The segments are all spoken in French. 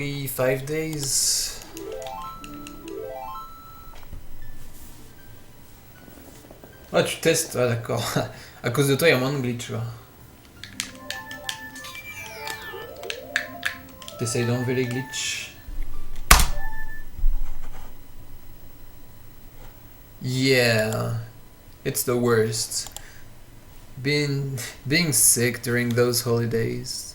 5 days. Ah, tu testes, ah d'accord. À cause de toi, il y a moins de glitch, tu vois. T'essayes d'enlever les glitches. Yeah, it's the worst. Being sick during those holidays.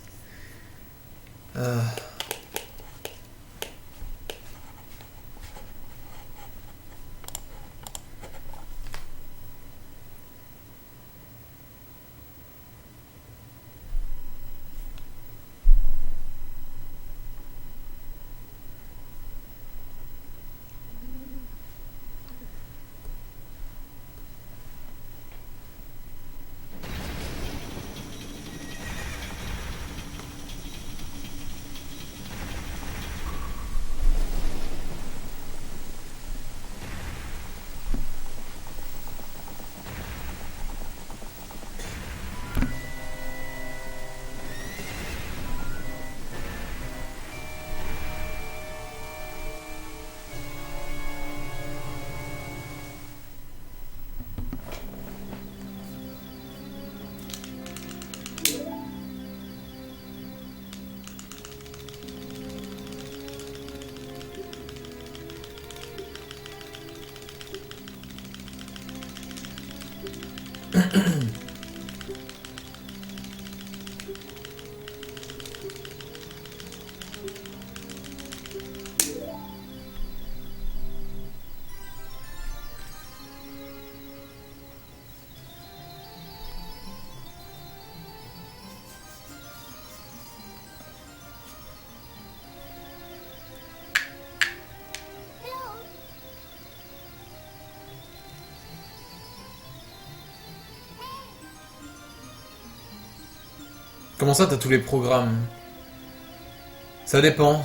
Comment ça, t'as tous les programmes? Ça dépend.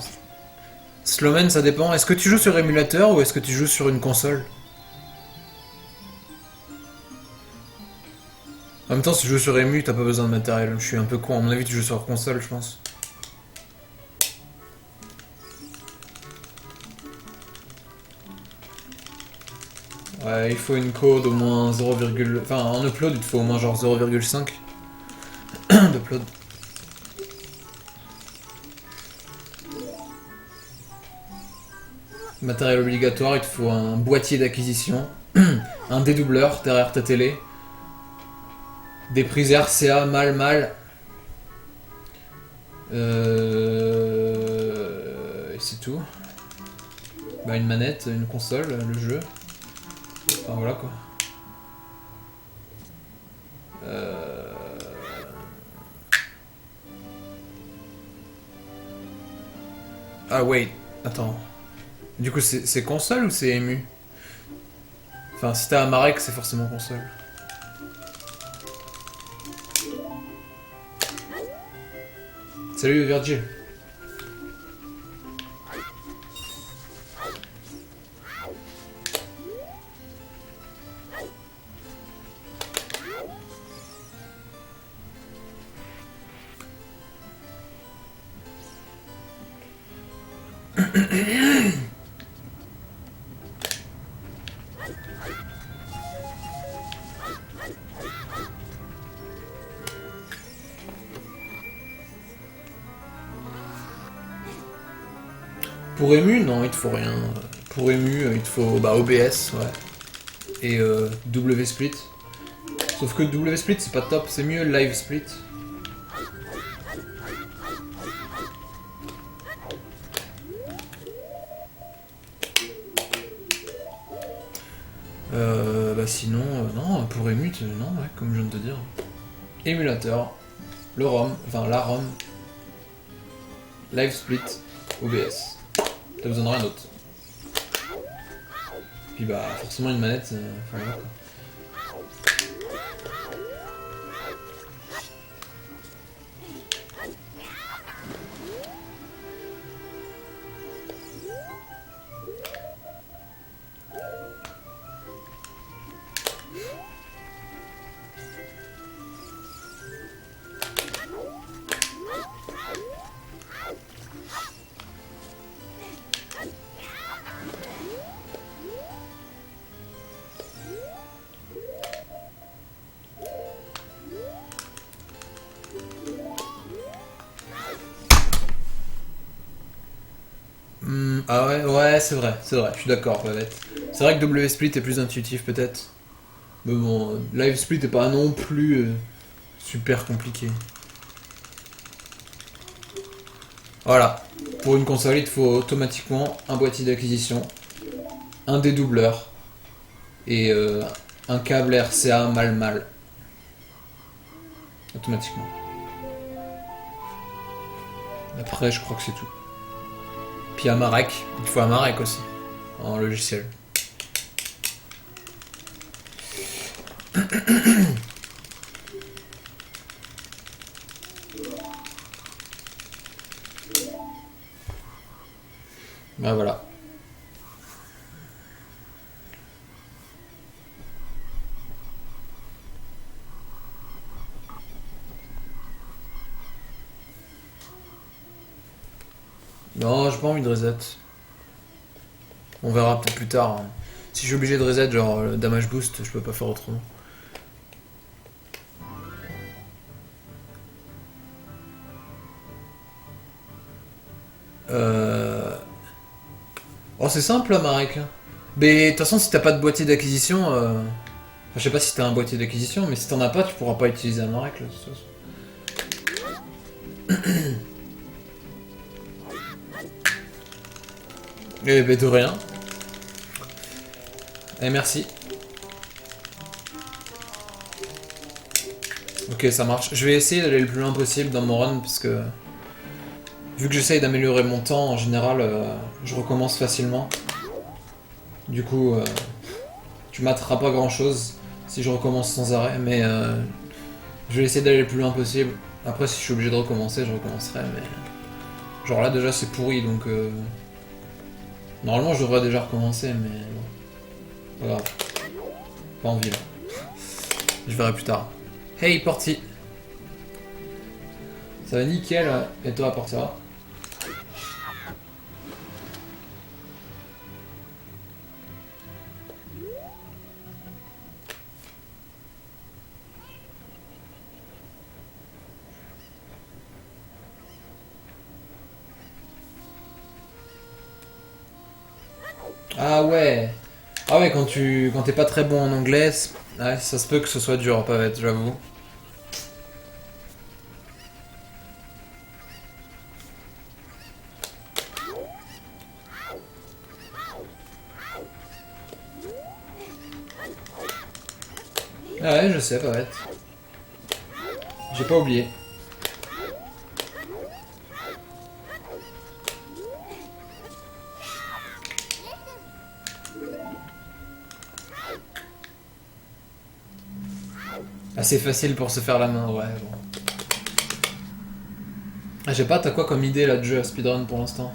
Slowman, ça dépend. Est-ce que tu joues sur émulateur ou est-ce que tu joues sur une console? En même temps, si tu joues sur ému, t'as pas besoin de matériel. Je suis un peu con. À mon avis, tu joues sur console, je pense. Ouais, il faut une code au moins 0, enfin en upload, il te faut au moins genre 0,5 d'upload. Matériel obligatoire, il te faut un boîtier d'acquisition, un dédoubleur derrière ta télé, des prises RCA mal, et c'est tout. Bah une manette, une console, le jeu. Enfin voilà quoi. Ah wait, attends. Du coup c'est console ou c'est ému? Enfin si t'as un Marek c'est forcément console. Salut Virgil. Pour ému, non, il te faut rien. Pour ému, il te faut bah, OBS, ouais. Et W-Split. Sauf que W-Split, c'est pas top, c'est mieux Live Split. Bah sinon, non, pour ému, non, ouais, comme je viens de te dire. Émulateur, le ROM, enfin la ROM, Live Split, OBS. T'as besoin de rien d'autre. Puis bah forcément une manette, enfin voilà quoi. Ah ouais, ouais, c'est vrai, je suis d'accord, Pavette. C'est vrai que W-Split est plus intuitif peut-être. Mais bon, Live Split est pas non plus super compliqué. Voilà. Pour une console, il te faut automatiquement un boîtier d'acquisition, un dédoubleur et un câble RCA mal. Automatiquement. Après, je crois que c'est tout. Puis un Marek. Il faut un Marek aussi. En logiciel. Ben voilà. Non, j'ai pas envie de reset. On verra peut-être plus tard, hein. Si je suis obligé de reset, genre le damage boost, je peux pas faire autrement. Euh... Oh, c'est simple, là, Marek. Mais de toute façon, si t'as pas de boîtier d'acquisition, enfin, je sais pas si t'as un boîtier d'acquisition, mais si t'en as pas, tu pourras pas utiliser un Marek, là, de toute façon. Eh ben de rien. Eh merci. Ok, ça marche. Je vais essayer d'aller le plus loin possible dans mon run, parce que vu que j'essaye d'améliorer mon temps, en général, je recommence facilement. Du coup, tu m'attraperas pas grand chose si je recommence sans arrêt, mais je vais essayer d'aller le plus loin possible. Après, si je suis obligé de recommencer, je recommencerai, mais. Genre là, déjà, c'est pourri, donc. Normalement, je devrais déjà recommencer, mais. Bon. Pas grave. Pas envie là. Je verrai plus tard. Hey, Porty! Ça va nickel, et toi, Portera? Ah ouais! Ah ouais, quand t'es pas très bon en anglais, ouais, ça se peut que ce soit dur, Pavette, j'avoue. Ah ouais, je sais, Pavette. J'ai pas oublié. Assez facile pour se faire la main, ouais, bon. Ah, je sais pas, t'as quoi comme idée là de jeu à speedrun pour l'instant?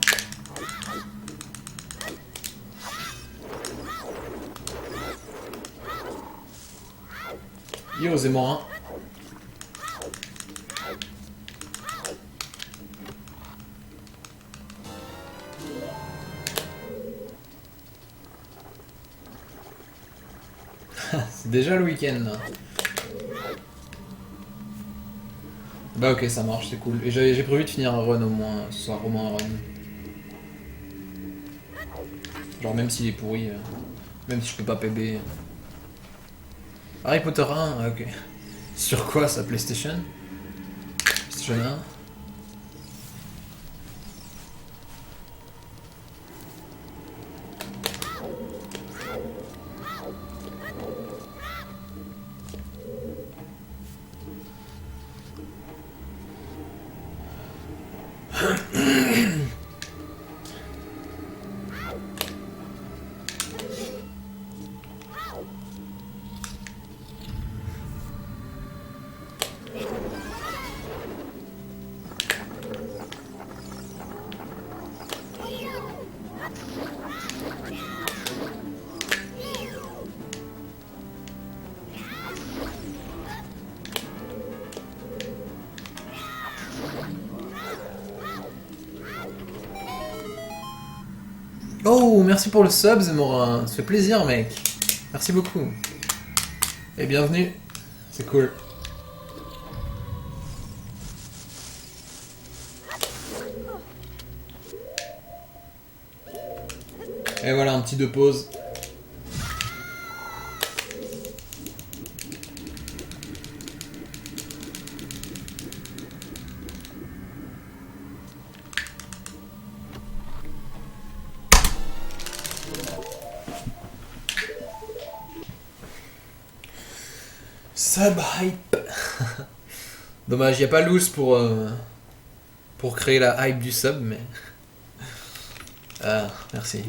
Yo, Zemmorin. C'est déjà le week-end là. Bah ok, ça marche, c'est cool. Et j'ai prévu de finir un run au moins, ce soir, au moins un run. Genre même s'il est pourri, même si je peux pas PB. Harry Potter 1, ah, ok. Sur quoi ça, PlayStation? PlayStation 1? Oh, merci pour le sub, Zemorin. Ça fait plaisir, mec. Merci beaucoup. Et bienvenue. C'est cool. Et voilà, un petit de pause. Sub hype. Dommage, y a pas loose pour créer la hype du sub, mais... Ah, merci.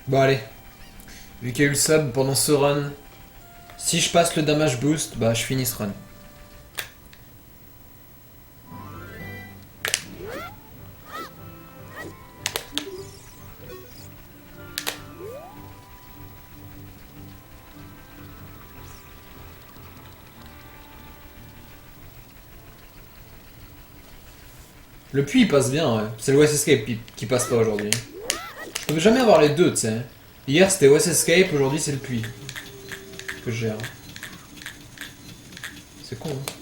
Bon allez, vu qu'il y a eu le sub pendant ce run, si je passe le damage boost, bah je finis ce run. Le puits il passe bien, ouais. C'est le West Escape qui passe pas aujourd'hui. Je peux jamais avoir les deux, tu sais. Hier c'était West Escape, aujourd'hui c'est le puits. Que je gère. C'est con, hein.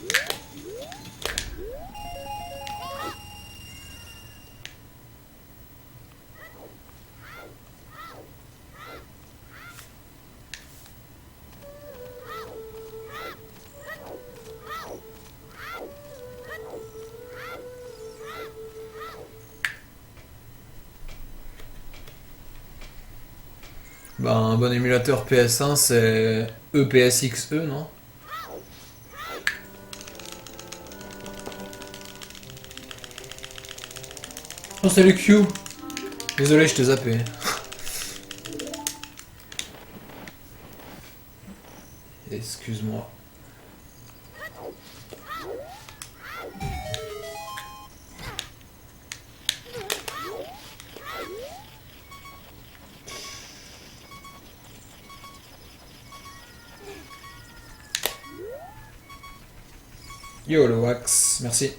Bah, un bon émulateur PS1 c'est EPSXE, non? Oh salut Q. Désolé, je t'ai zappé. Excuse-moi. Yo le wax, merci.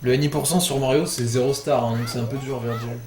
Le NI% sur Mario c'est 0 star, hein, donc c'est un peu dur Virgil.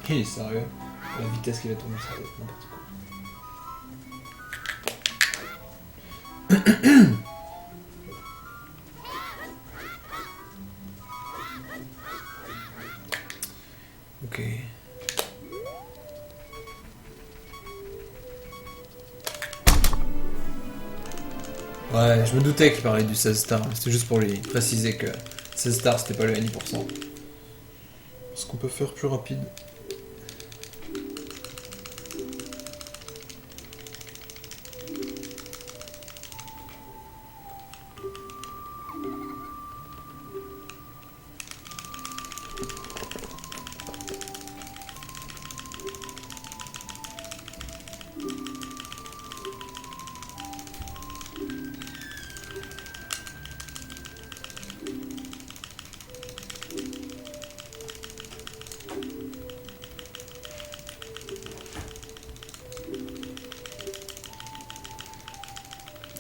Il est sérieux. La vitesse qu'il a tourné, ça va être n'importe quoi. Ok. Ouais, je me doutais qu'il parlait du 16 stars, c'était juste pour lui préciser que 16 stars c'était pas le NI%. Parce qu'on peut faire plus rapide.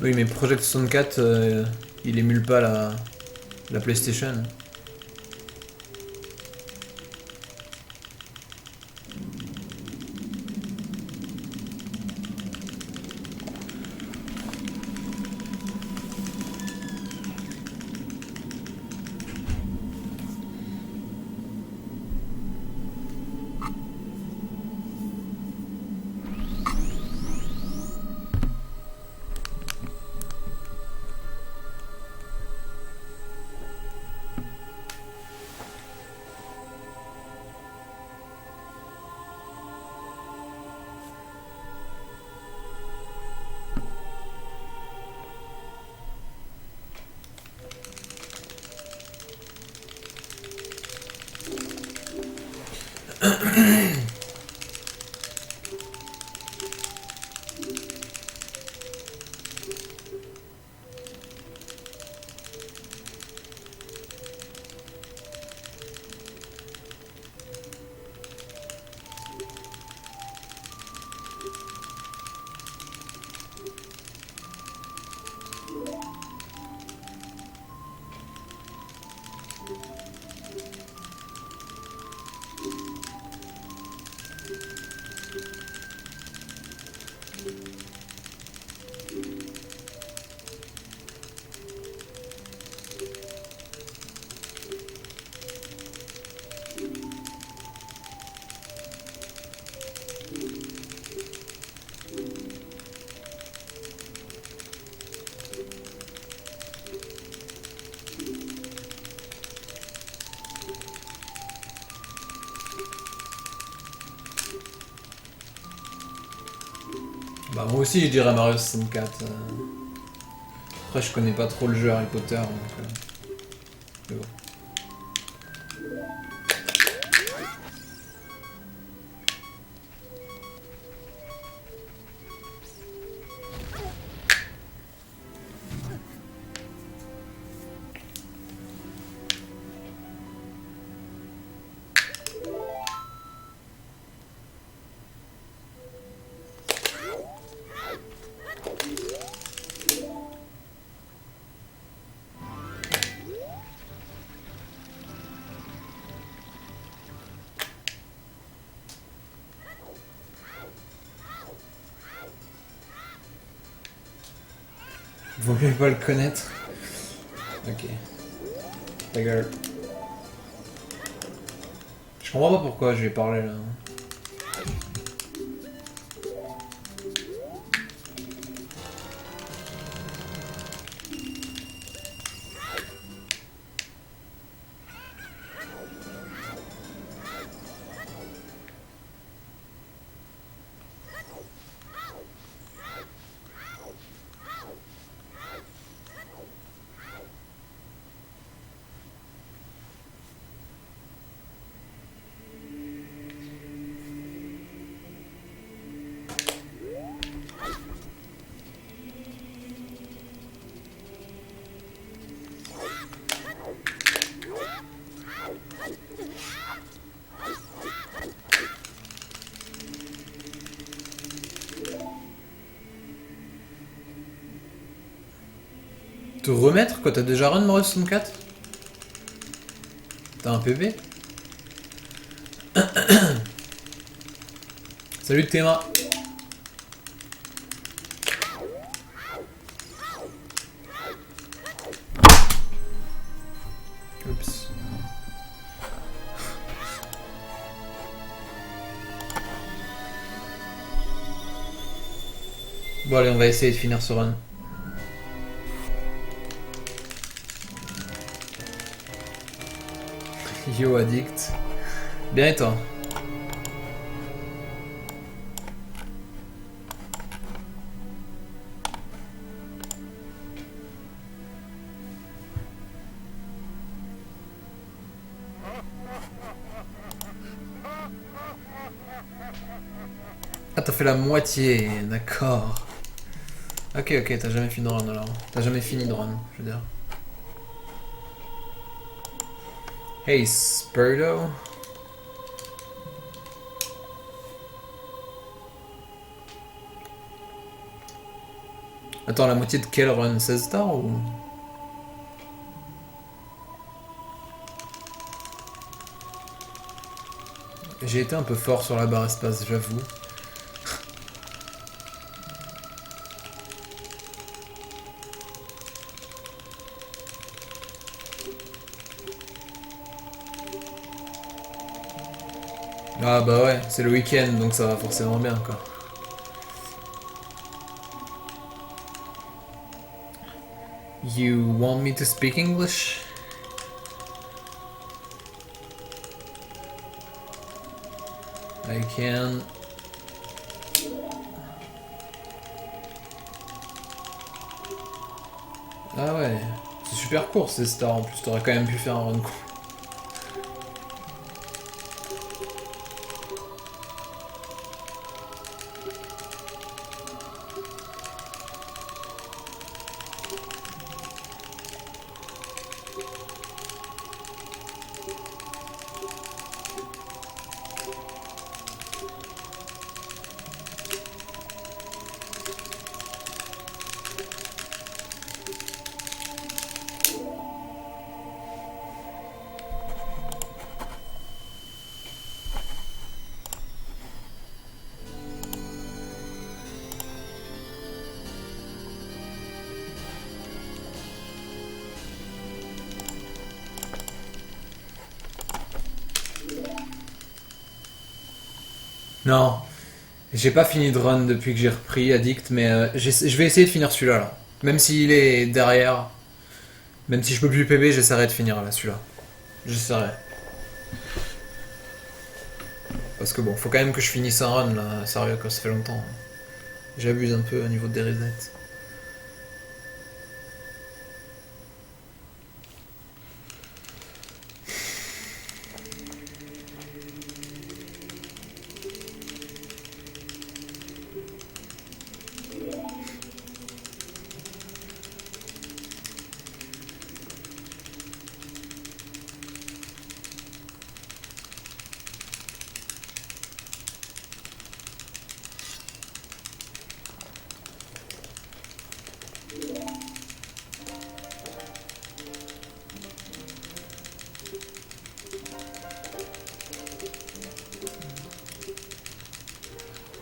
Oui, mais Project 64, il émule pas la PlayStation. Bah moi aussi je dirais Mario 64. Après je connais pas trop le jeu Harry Potter donc... mais bon. Vaut mieux pas le connaître. Ok. Ta gueule. Je comprends pas pourquoi je vais parler là. Te remettre quand t'as déjà run Mario 64? T'as un PV? Salut Théma. Oups. Bon allez, on va essayer de finir ce run. Yo addict. Bien et toi? Ah t'as fait la moitié, d'accord. Ok ok, t'as jamais fini de run alors. T'as jamais fini de run, je veux dire. Hey Spurdo. Attends, la moitié de quel run? 16 stars ou... J'ai été un peu fort sur la barre espace, j'avoue. Ah bah ouais, c'est le week-end donc ça va forcément bien quoi. You want me to speak English? I can. Ah ouais, c'est super court ces stars en plus, t'aurais quand même pu faire un run court. Non, j'ai pas fini de run depuis que j'ai repris Addict, mais je vais essayer de finir celui-là là. Même s'il est derrière, même si je peux plus PB, j'essaierai de finir là celui-là. J'essaierai. Parce que bon, faut quand même que je finisse un run là, sérieux, quand ça fait longtemps. J'abuse un peu au niveau des resets.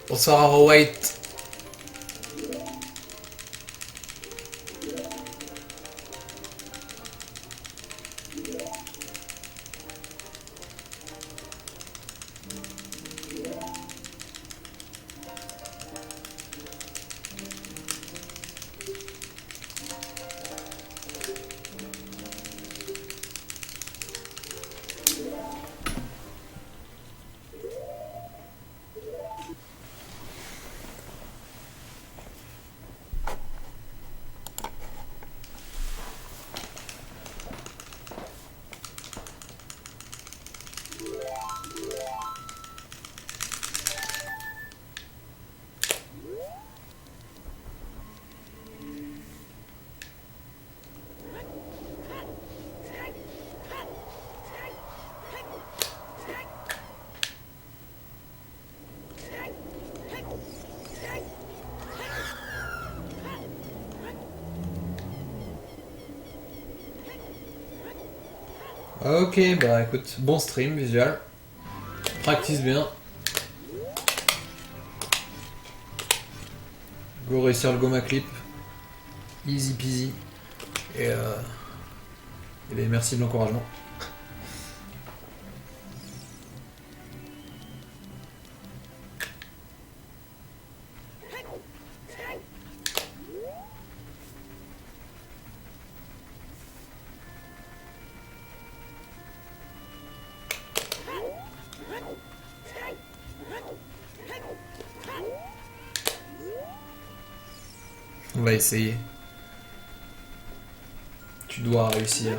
Bonsoir Arrow White. Ok, bah écoute, bon stream visual. Practice bien. Go réussir le Goma Clip. Easy peasy. Et bien, merci de l'encouragement. On va essayer. Tu dois réussir.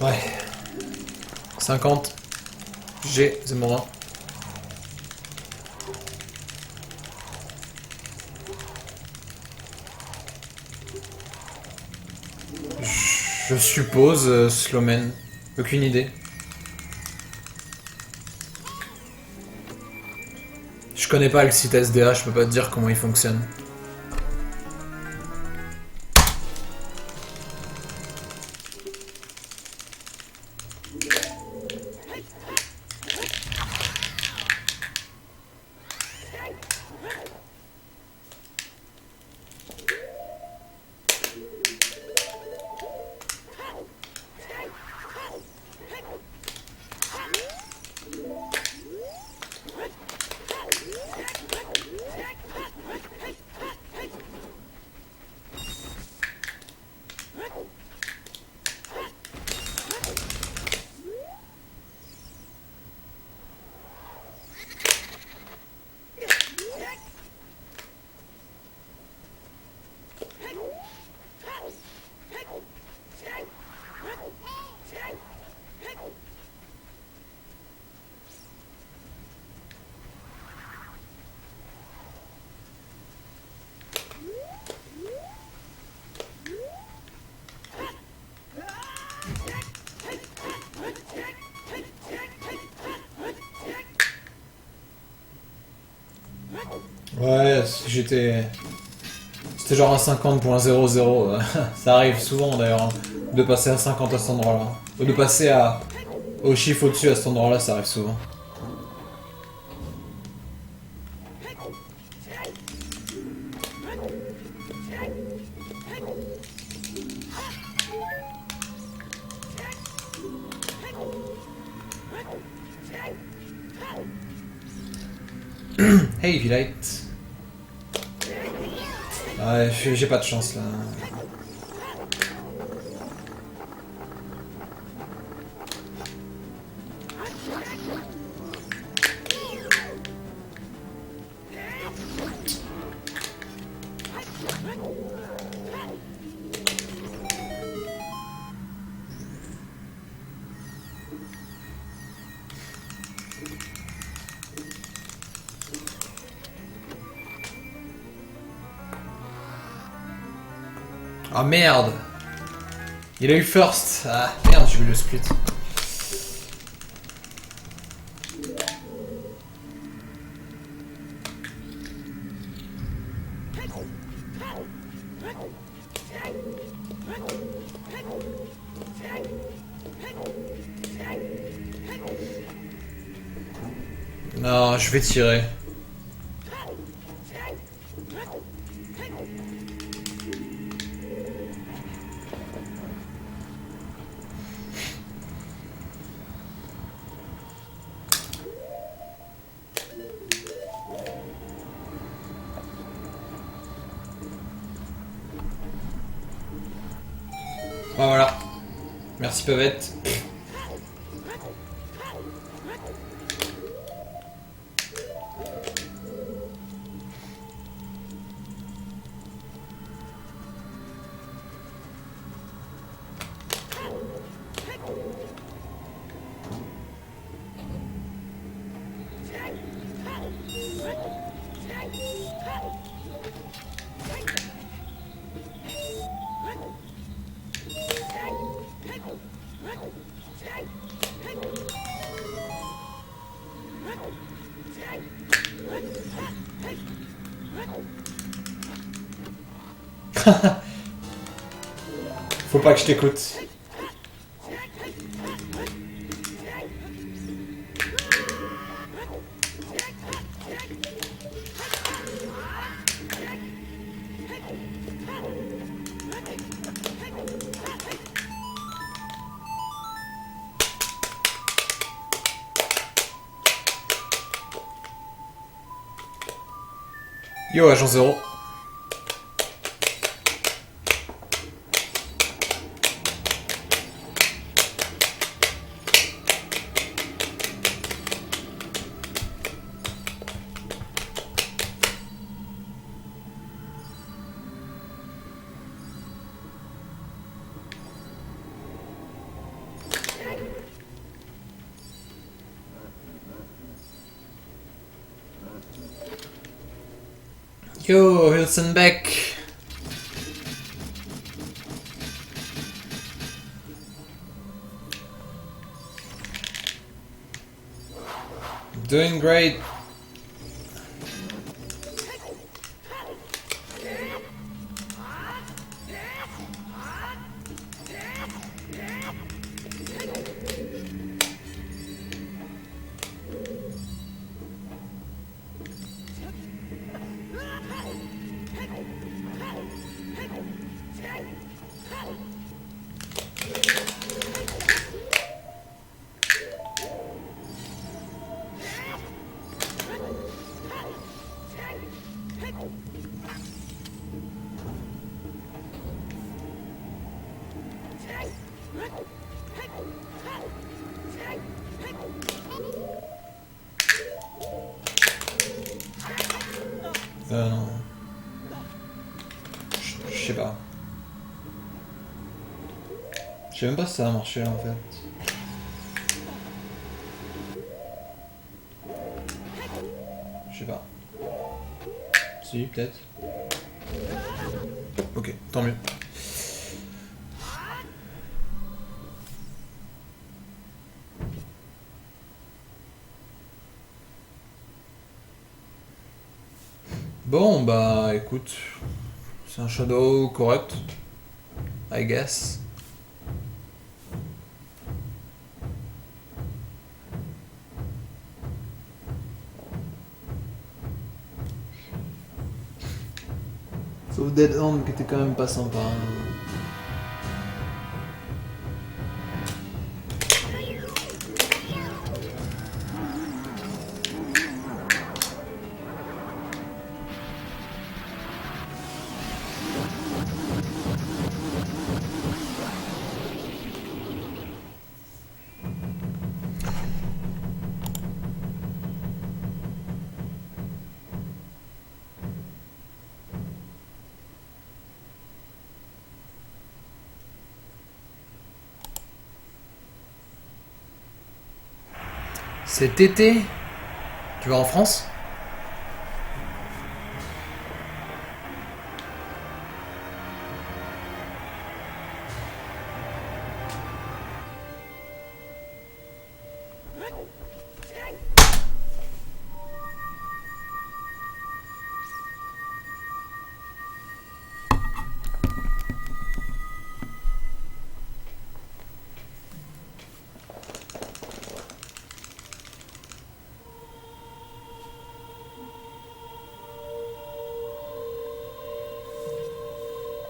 Ouais. 50. G, c'est mon 1. Je suppose Slowman. Aucune idée. Je connais pas le site SDA, je peux pas te dire comment il fonctionne. Ouais, j'étais... C'était genre un 50.00. Ça arrive souvent d'ailleurs, hein, de passer à 50 à cet endroit-là. Ou de passer au chiffre au-dessus à cet endroit-là, ça arrive souvent. Hey, Vilight. Ouais, j'ai pas de chance là. Ah merde! Il a eu first! Ah merde, j'ai eu le split. Non, je vais tirer. Ah, voilà. Merci Pavette. Faut pas que je t'écoute. Yo, agent 0. Yo, Wilson Beck. Doing great. Non. Je sais pas. Je sais même pas si ça a marché en fait. Je sais pas. Si, peut-être. Ok, tant mieux. Bon, bah écoute, c'est un shadow correct, I guess. Sauf Dead Hand qui était quand même pas sympa. Cet été, tu vas en France?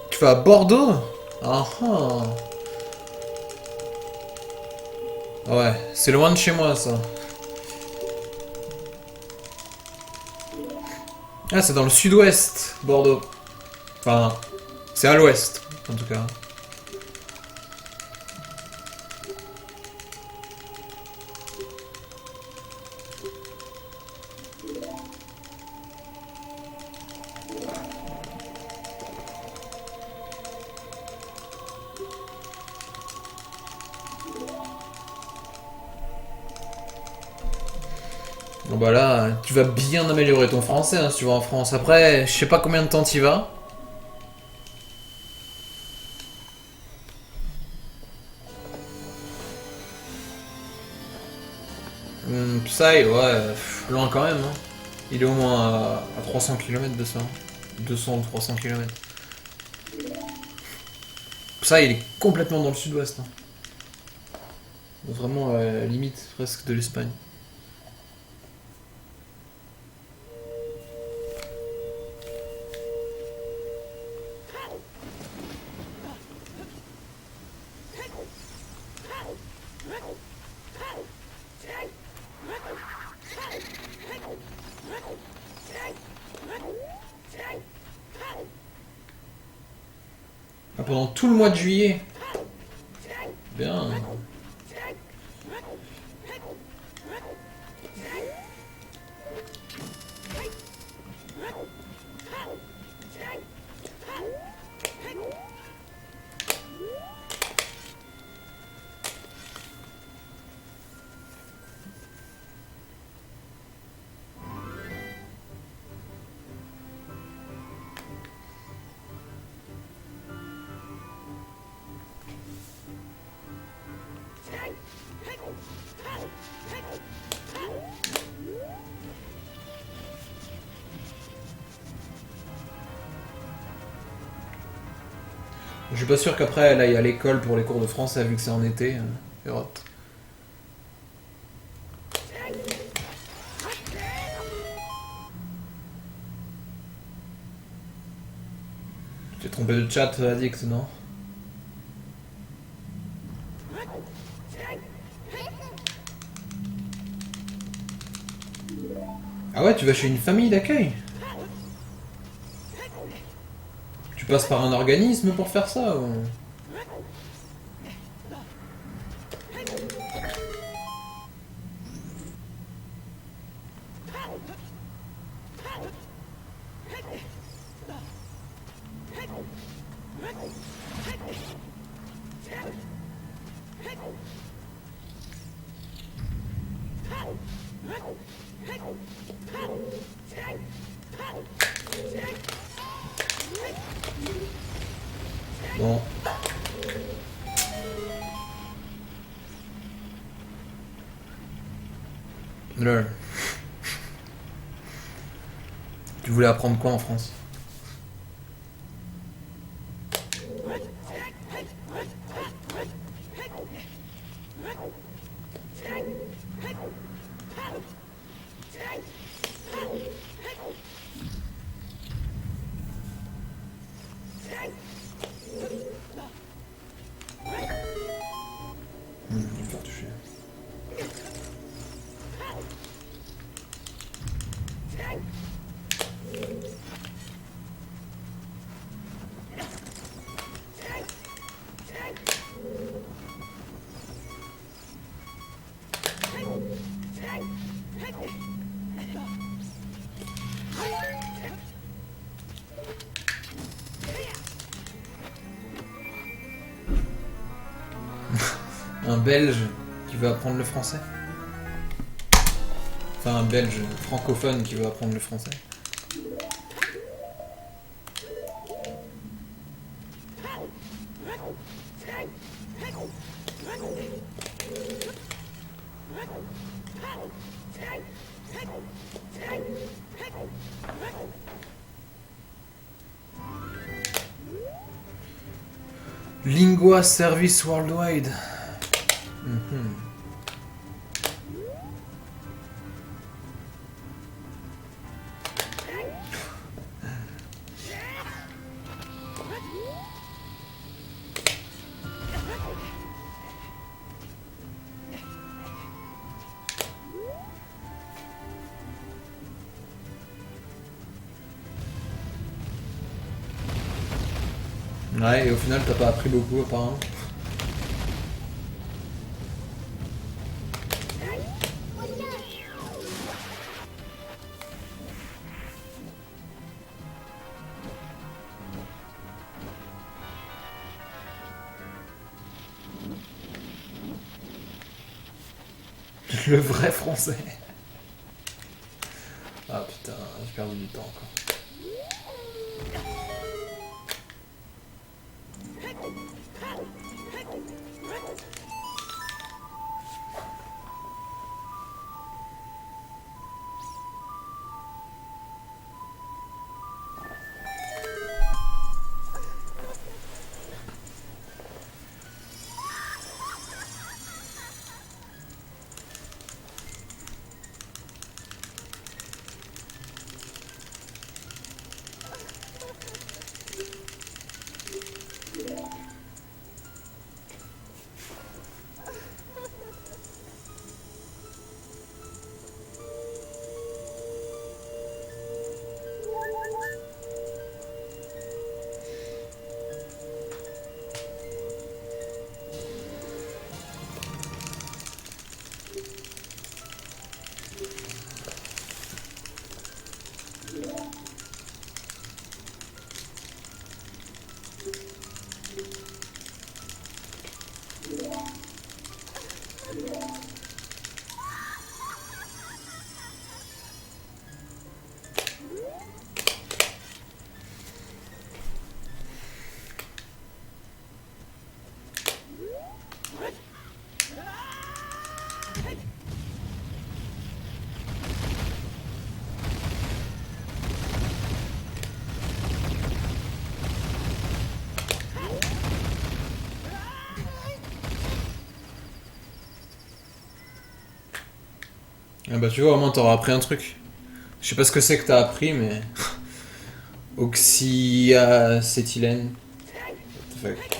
Tu vas à Bordeaux? Ah ah. Ouais, c'est loin de chez moi ça. Ah, c'est dans le sud-ouest, Bordeaux. Enfin, c'est à l'ouest, en tout cas. Bon bah là, tu vas bien améliorer ton français hein, si tu vas en France. Après, je sais pas combien de temps t'y vas. Psy, ouais, loin quand même. Hein. Il est au moins à 300 km de ça. 200 ou 300 km. Psy, il est complètement dans le sud-ouest. Hein. Vraiment à la limite presque de l'Espagne. Ah, pendant tout le mois de juillet. Bien. Je suis pas sûr qu'après elle aille à l'école pour les cours de français vu que c'est en été. Europe. Tu t'es trompé de chat, addict, non? Ah ouais, tu vas chez une famille d'accueil? Tu passes par un organisme pour faire ça ou... Bon. Lol. Tu voulais apprendre quoi en France? Je vais me faire toucher. Un Belge qui veut apprendre le français. Enfin, un Belge francophone qui veut apprendre le français. Lingua Service Worldwide. Ouais, et au final, t'as pas appris beaucoup apparemment. Le vrai français. Ah putain, j'ai perdu du temps encore. Ah bah tu vois, au moins t'auras appris un truc. Je sais pas ce que c'est que t'as appris, mais... Oxyacétylène. What the fuck.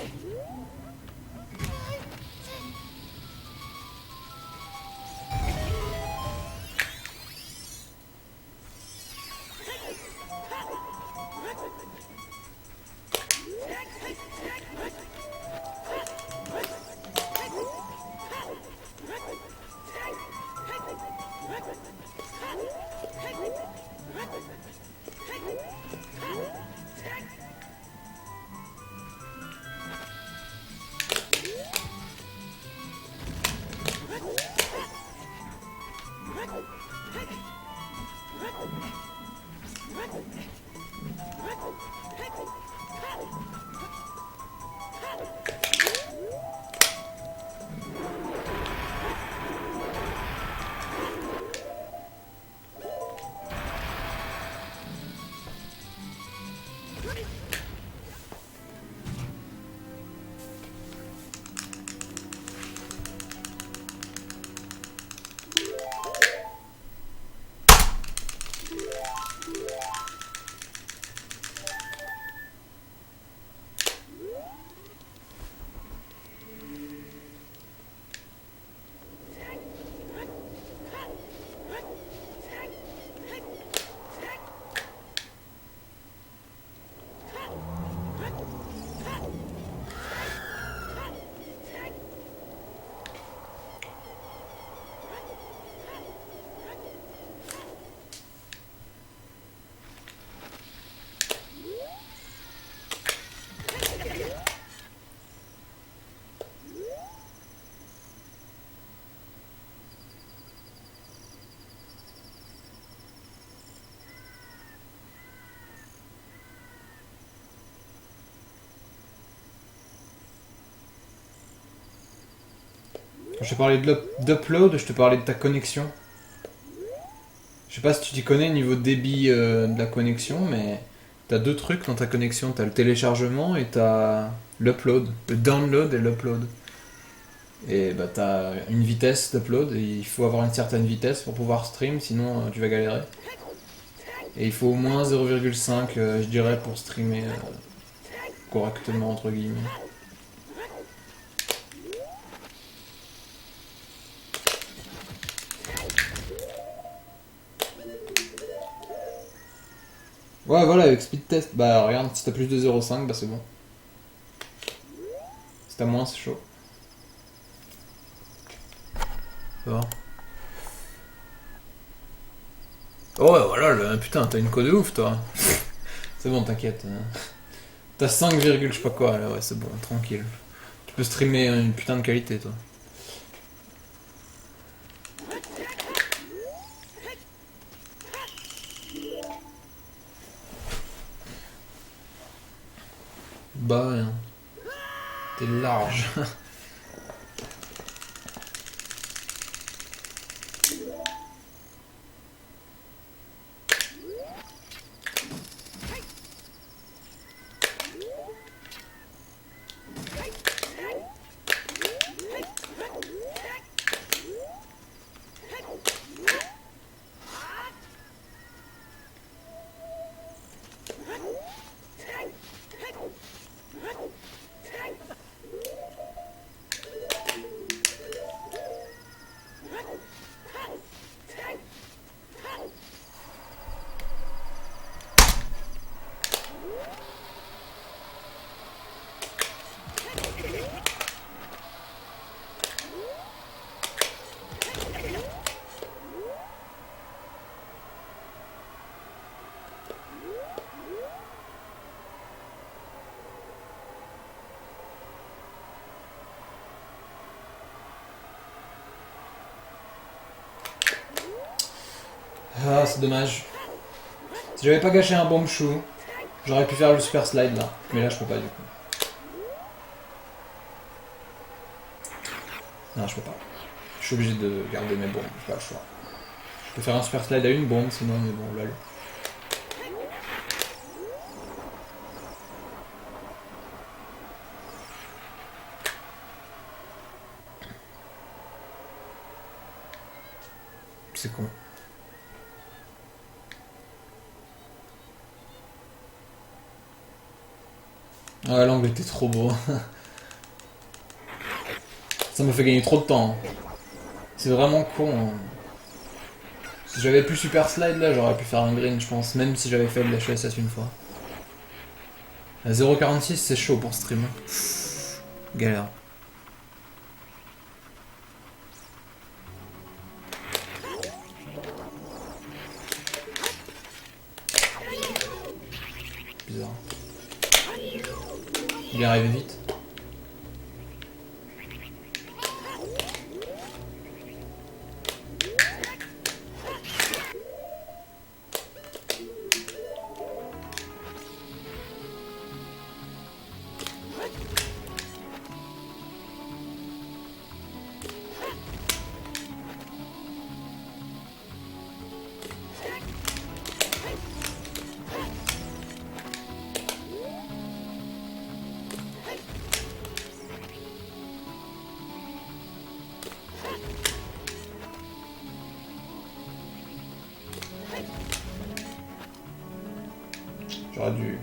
Je te parlais d'upload, je te parlais de ta connexion. Je sais pas si tu t'y connais niveau débit de la connexion, mais t'as deux trucs dans ta connexion. T'as le téléchargement et t'as l'upload. Le download et l'upload. Et bah t'as une vitesse d'upload et il faut avoir une certaine vitesse pour pouvoir stream, sinon tu vas galérer. Et il faut au moins 0,5 je dirais pour streamer correctement entre guillemets. Ouais voilà avec speed test, bah regarde si t'as plus de 0,5 bah c'est bon. Si t'as moins c'est chaud. Bon. Oh ouais, voilà, putain, t'as une code de ouf, toi. C'est bon, t'inquiète. T'as 5, je sais pas quoi, là, ouais, c'est bon, tranquille. Tu peux streamer une putain de qualité, toi. Bah, rien. T'es large. Ah, c'est dommage. Si j'avais pas gâché un bomb chou, j'aurais pu faire le super slide là. Mais là, je peux pas du coup. Non, je peux pas. Je suis obligé de garder mes bombes, j'ai pas le choix. Je peux faire un super slide à une bombe, sinon, mais bon, là. C'est con. Ouais, l'angle était trop beau. Ça me fait gagner trop de temps. C'est vraiment con. Si j'avais plus super slide là, j'aurais pu faire un green, je pense, même si j'avais fait de l'HSS une fois. À 0,46, c'est chaud pour stream. Galère. Bizarre. Il est arrivé vite. J'aurais dû...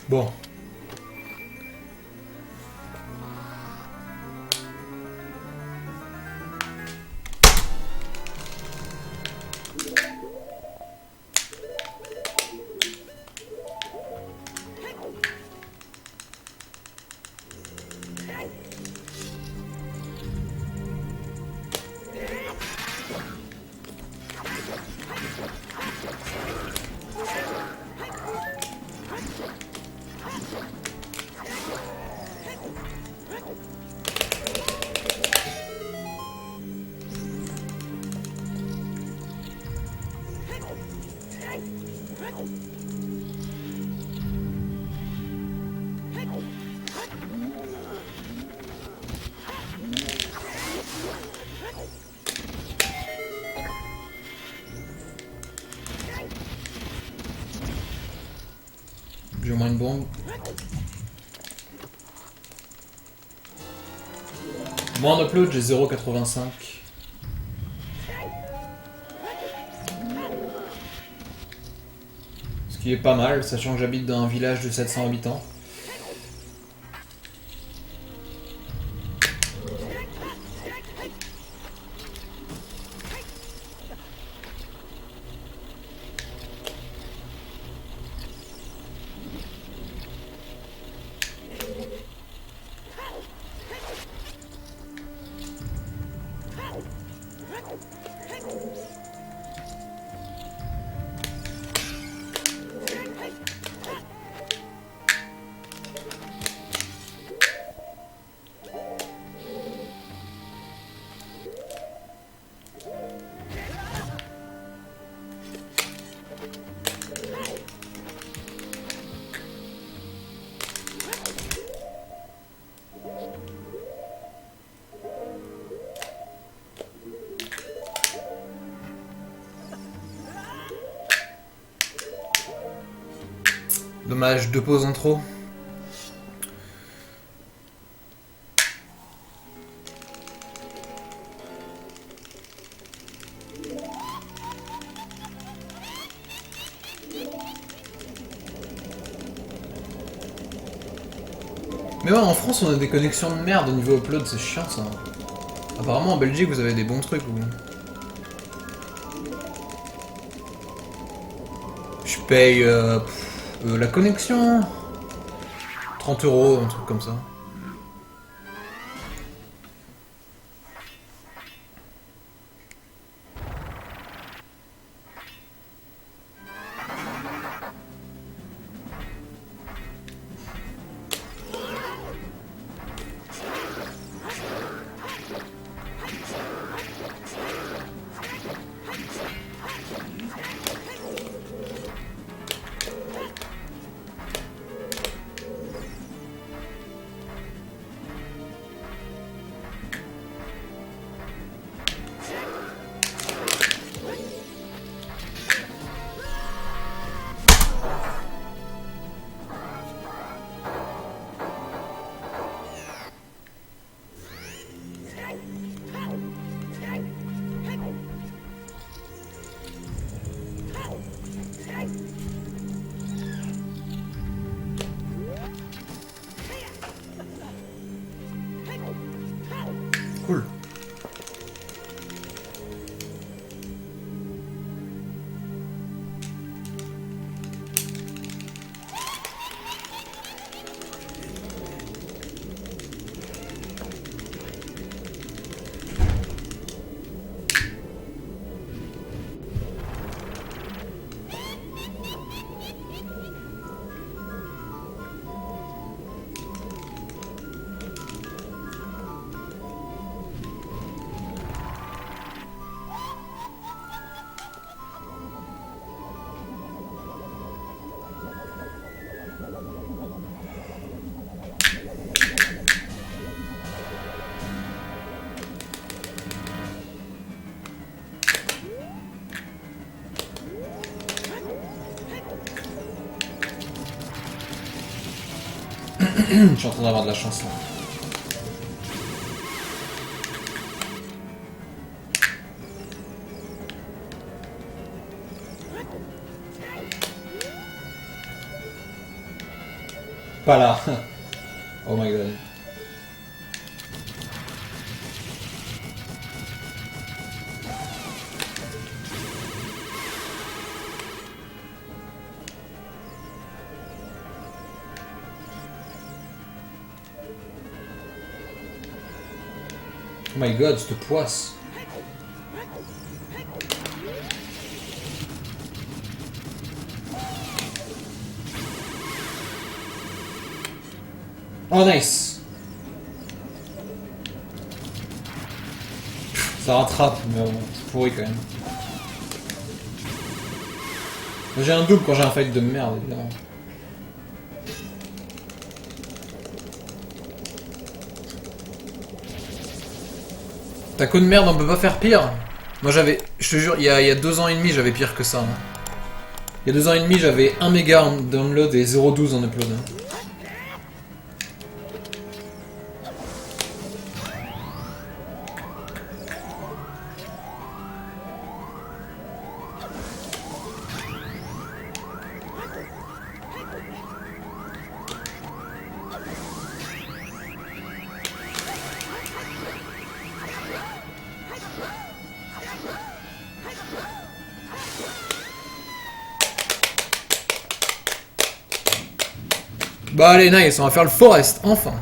Bon. J'ai au moins une bombe. Moi en upload j'ai 0,85. Ce qui est pas mal, sachant que j'habite dans un village de 700 habitants. Dommage, 2 pauses en trop. Mais ouais, en France on a des connexions de merde au niveau upload, c'est chiant ça. Apparemment en Belgique vous avez des bons trucs vous. Je paye la connexion 30 €, un truc comme ça. Cool. Je suis en train d'avoir de la chance là. Pas là. Oh my god. Oh my god, cette poisse. Oh nice. Ça rattrape, mais bon, c'est pourri quand même. J'ai un double quand j'ai un fight de merde, évidemment. Ta co de merde, on peut pas faire pire. Moi j'avais, je te jure, il y a 2 ans et demi, j'avais pire que ça. Hein. Il y a 2 ans et demi, j'avais 1 méga en download et 0,12 en upload. Hein. Bah allez, nice, on va faire le forest, enfin.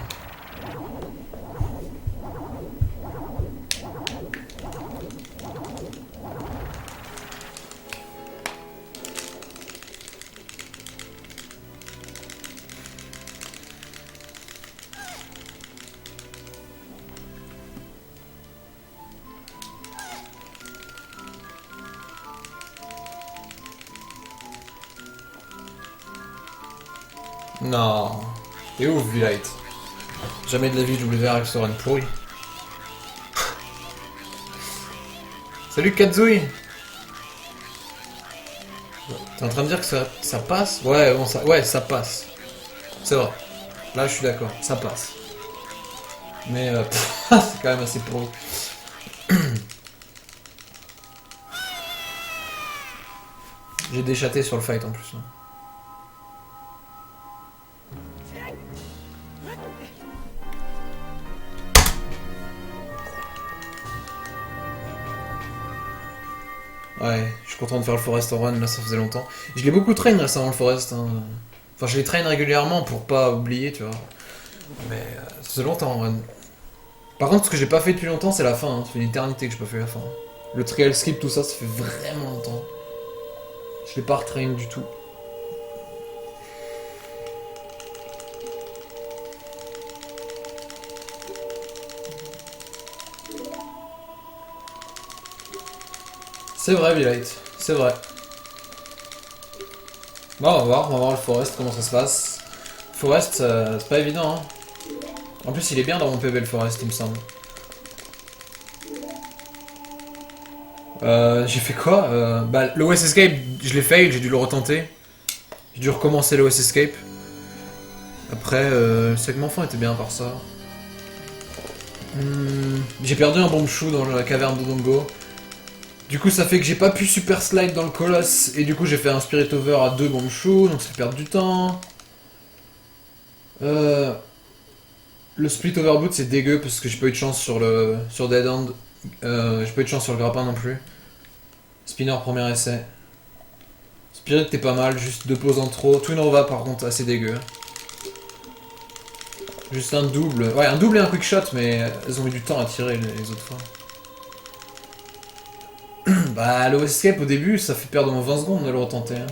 Non. Et ouf, V-Light. Jamais de la vie, WR sera une pourrie. Salut Kazooie. T'es en train de dire que ça passe? Ouais, bon, ça passe. C'est vrai. Là, je suis d'accord, ça passe. Mais c'est quand même assez pourri. J'ai déchaté sur le fight en plus. Hein. Ouais, je suis content de faire le Forest en run, là ça faisait longtemps. Je l'ai beaucoup train récemment le Forest. Hein. Enfin, je les train régulièrement pour pas oublier, tu vois. Mais ça faisait longtemps en run. Par contre, ce que j'ai pas fait depuis longtemps, c'est la fin. Hein. Ça fait une éternité que j'ai pas fait la fin. Le trial skip, tout ça, ça fait vraiment longtemps. Je l'ai pas retrain du tout. C'est vrai, V-Light, c'est vrai. Bon, on va voir le Forest, comment ça se passe. Forest, c'est pas évident, hein. En plus, il est bien dans mon PV, le Forest, il me semble. J'ai fait quoi bah, le OS Escape, je l'ai fail, j'ai dû le retenter. J'ai dû recommencer le OS Escape. Après, le segment fin était bien par ça. J'ai perdu un Bombchou dans la caverne de Dongo. Du coup, ça fait que j'ai pas pu super slide dans le colosse, et du coup, j'ai fait un Spirit Over à 2 Bombchou, donc ça fait perdre du temps. Le Split Overboot, c'est dégueu parce que j'ai pas eu de chance sur Dead End. J'ai pas eu de chance sur le grappin non plus. Spinner, premier essai. Spirit, t'es pas mal, juste 2 pauses en trop. Twin Nova, par contre, assez dégueu. Juste un double. Ouais, un double et un quick shot, mais elles ont mis du temps à tirer les autres fois. Bah, le escape au début, ça fait perdre 20 secondes de le retenter. Hein.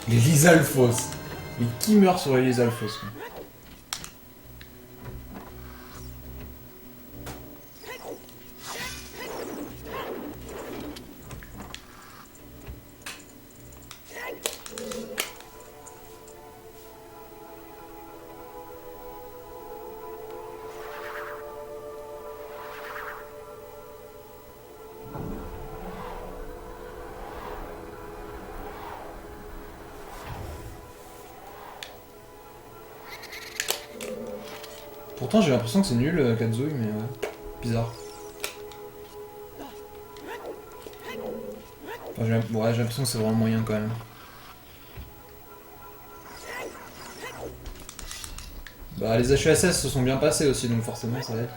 Les Lysalphos. Mais qui meurt sur les Lysalphos quoi. Pourtant j'ai l'impression que c'est nul Kazooie, mais bizarre. Ouais, j'ai l'impression que c'est vraiment moyen quand même. Bah les HESS se sont bien passés aussi, donc forcément ça va être.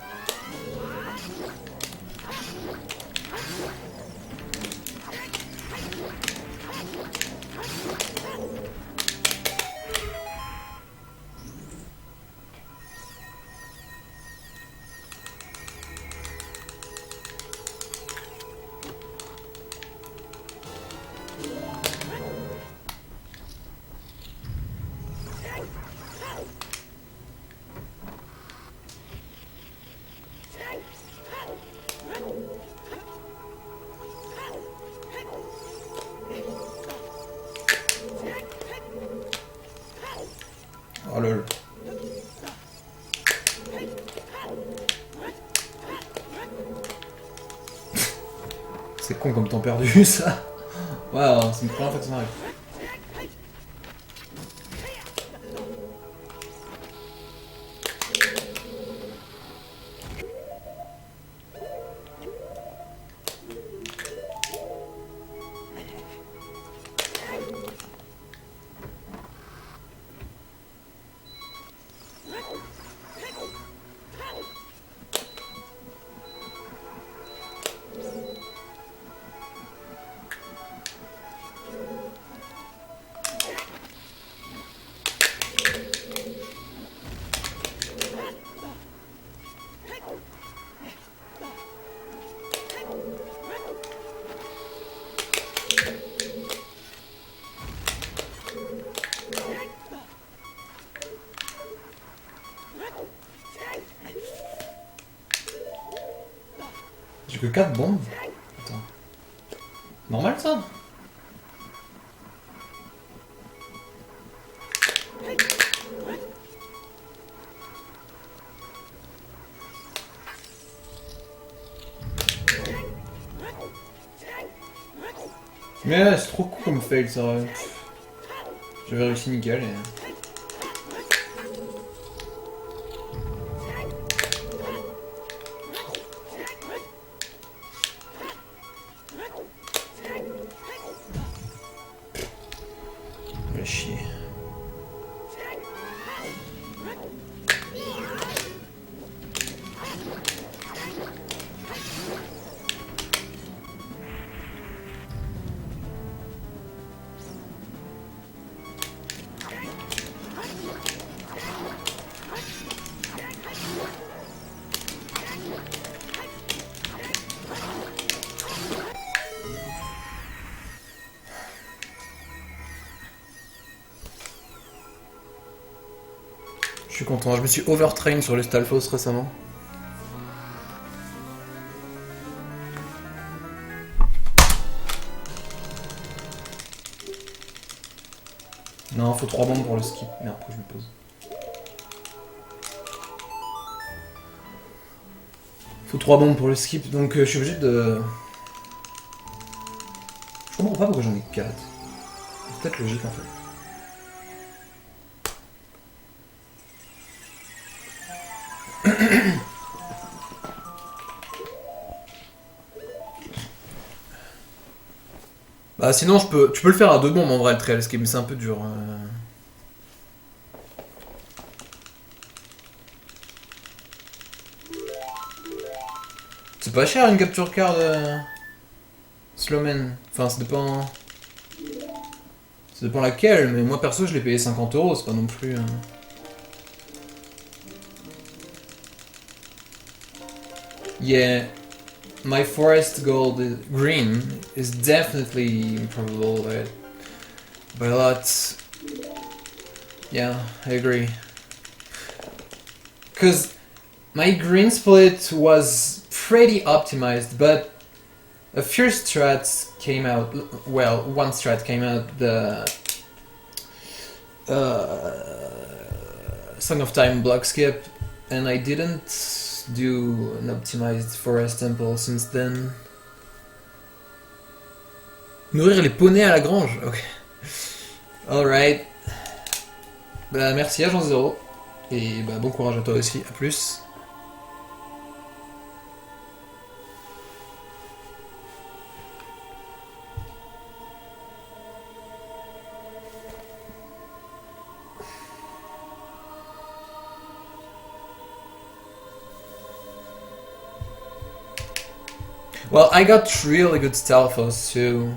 Oh lol. C'est con comme temps perdu ça. Waouh, c'est une première fois que ça m'arrive. J'ai que 4 bombes. Attends. Normal ça? Mais ouais, c'est trop cool comme fail ça. J'avais réussi nickel et... Le chier. Je suis content, je me suis overtrain sur les Stalfos récemment. Non, faut 3 bombes pour le skip. Merde, pourquoi je me pose? Faut 3 bombes pour le skip, donc je suis obligé de... Je comprends pas pourquoi j'en ai 4. C'est peut-être logique en fait. Bah sinon tu peux le faire à 2 bombes en vrai le trail escape, mais c'est un peu dur. C'est pas cher une capture card Slowman. Enfin ça dépend. Ça dépend laquelle, mais moi perso je l'ai payé 50€, c'est pas non plus. Yeah. My forest gold green is definitely improbable by a lot. Yeah, I agree. Cause my green split was pretty optimized, but a few strats came out. Well, one strat came out. The Song of Time block skip, and I didn't do an optimized forest temple since then. Nourrir les poneys à la grange, ok. Alright. Bah merci Agent Zero. Et bah bon courage à toi aussi, à plus. Well, I got really good Stalfos too.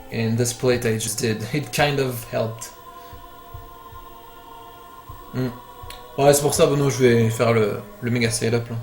In this plate I just did. It kind of helped. Ouais, c'est pour ça, Bono, je vais faire le méga side up là.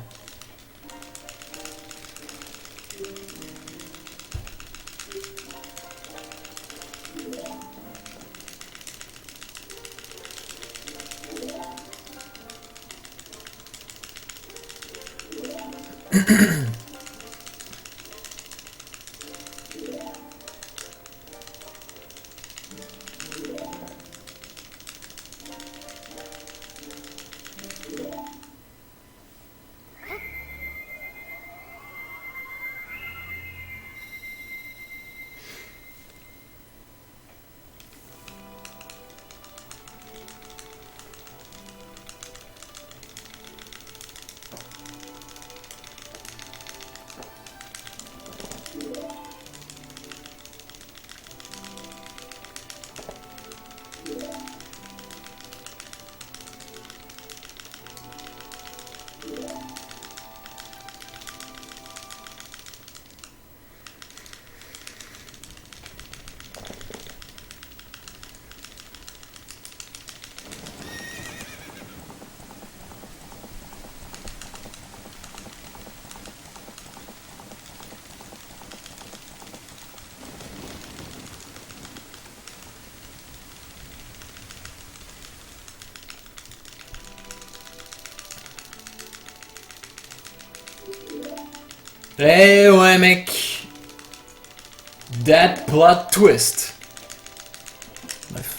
Eh ouais mec. That plot twist. Bref.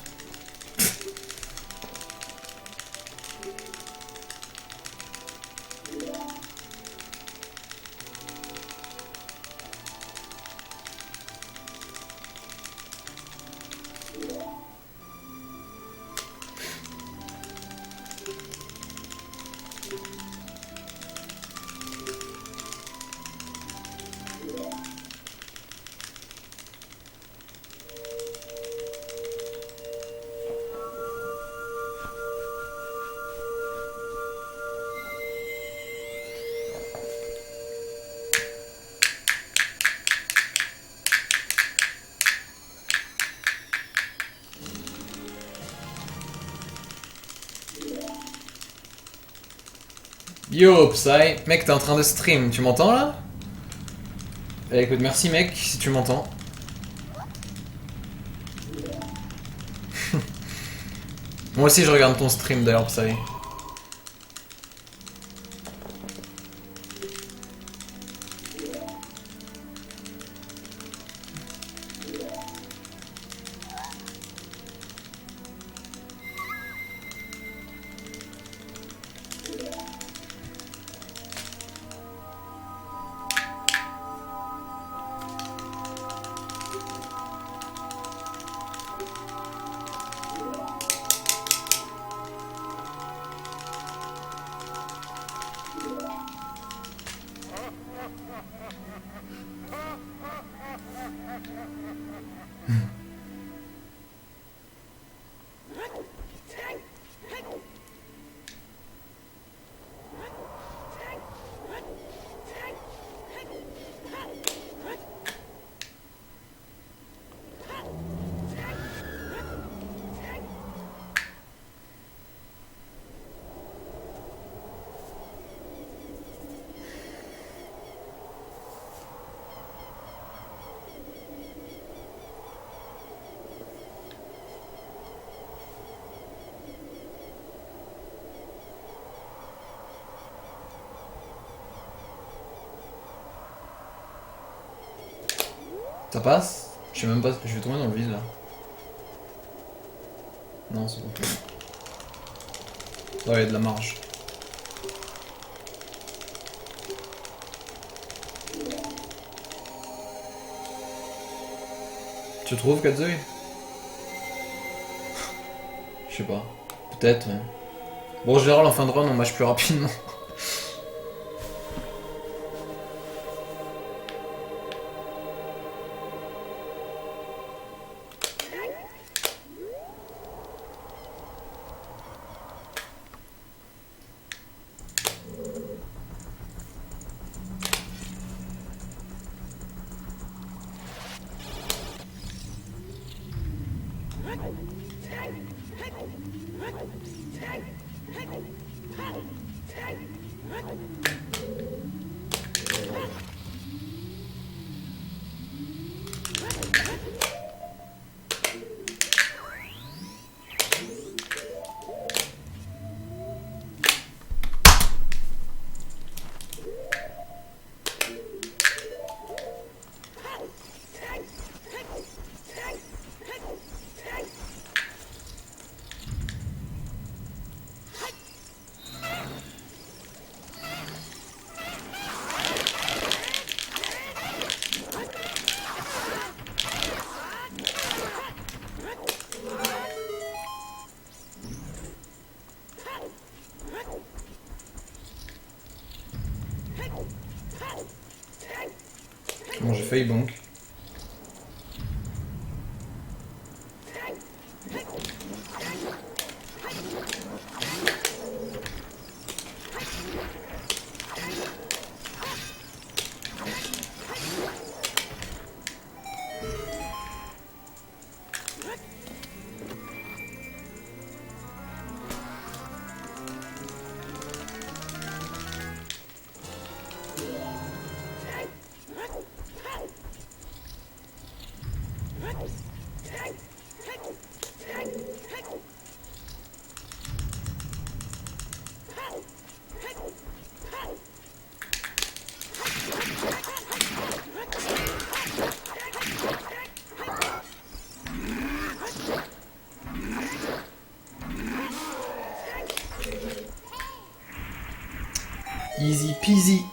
Yo Psy, mec t'es en train de stream, tu m'entends là? Eh écoute, merci mec, si tu m'entends. Moi aussi je regarde ton stream d'ailleurs Psy. Ça passe? Je sais même pas, je vais tomber dans le vide là. Non, c'est bon. Ouais, il y a de la marge. Tu trouves Katsui? Je sais pas. Peut-être, ouais. Bon, en général, en fin de run, on mâche plus rapidement. Bon, j'ai failli donc. Easy peasy.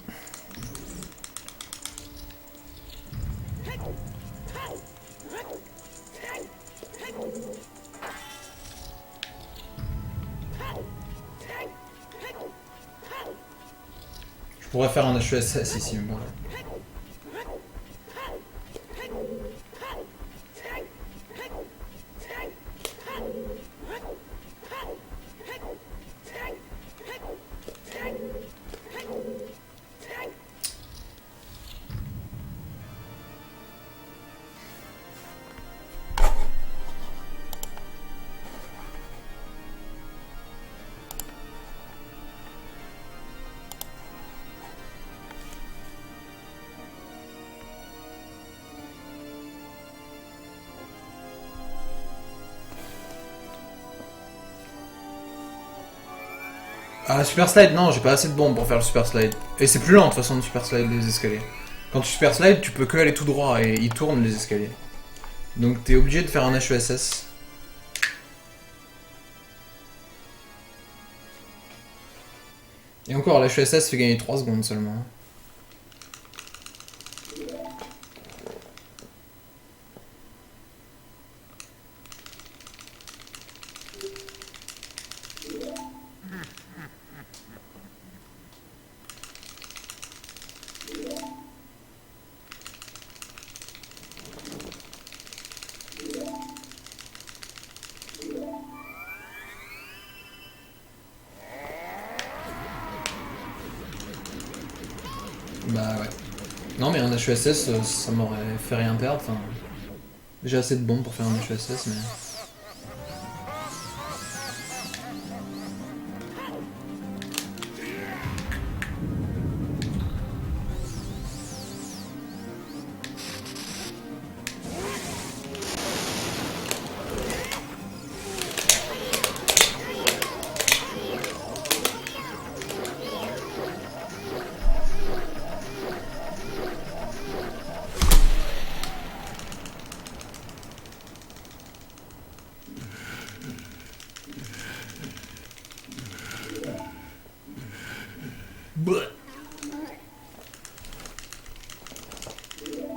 Je pourrais faire un HESS ici, mais bon. Ah, super slide, non, j'ai pas assez de bombes pour faire le super slide. Et c'est plus lent de toute façon de super slide les escaliers. Quand tu super slide, tu peux que aller tout droit et ils tournent les escaliers. Donc t'es obligé de faire un HESS. Et encore, la HESS fait gagner 3 secondes seulement. Bah ouais. Non mais un HESS, ça m'aurait fait rien perdre. Enfin, j'ai assez de bombes pour faire un HESS, mais...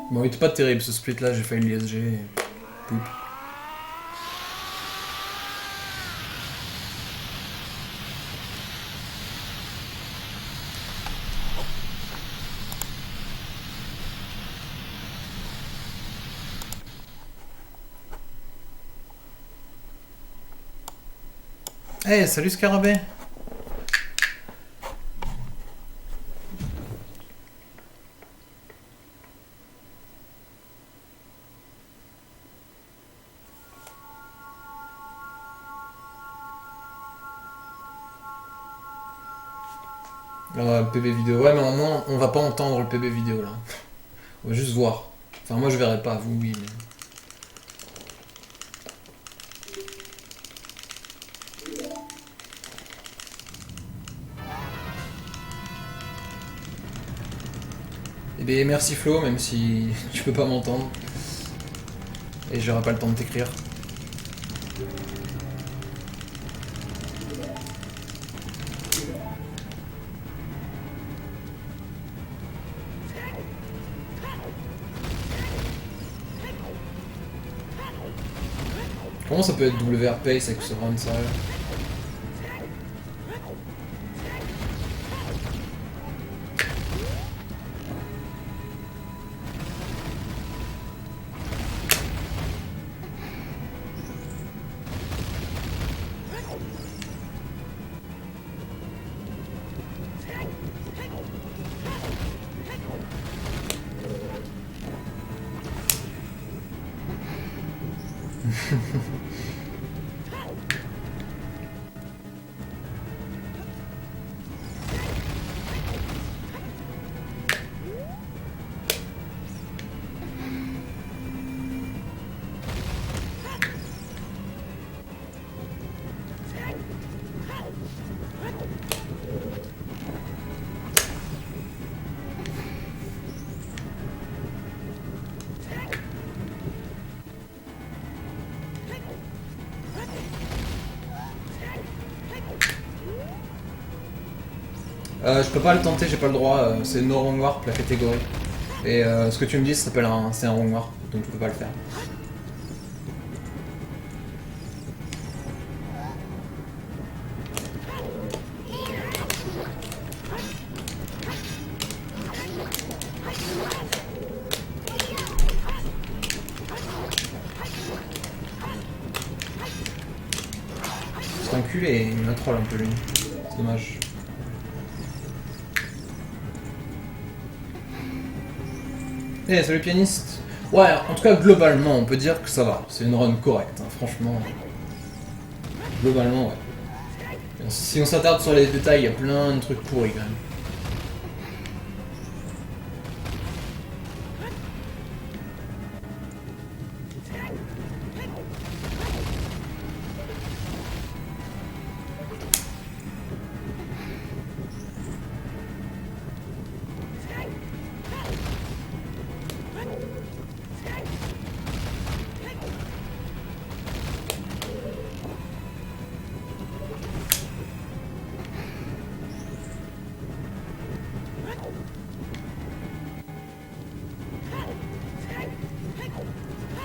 Bon, il était pas terrible ce split là, j'ai failli l'ISG et... Poup. Hey, salut Scarabée. Le PB vidéo. Ouais, mais au moins, on va pas entendre le PB vidéo là. On va juste voir. Enfin, moi je verrai pas, vous oui. Mais... Eh bien, merci Flo, même si tu peux pas m'entendre. Et j'aurai pas le temps de t'écrire. Comment ça peut être WR Pace avec ce run sérieux? Je peux pas le tenter, j'ai pas le droit, c'est no wrong warp la catégorie. Et ce que tu me dis, ça s'appelle c'est un wrong warp, donc je peux pas le faire. C'est un culé, il me troll un peu lui. C'est dommage. Eh, salut pianiste. Ouais, en tout cas, globalement, on peut dire que ça va. C'est une run correcte, hein, franchement. Globalement, ouais. Si on s'attarde sur les détails, il y a plein de trucs pourris quand même.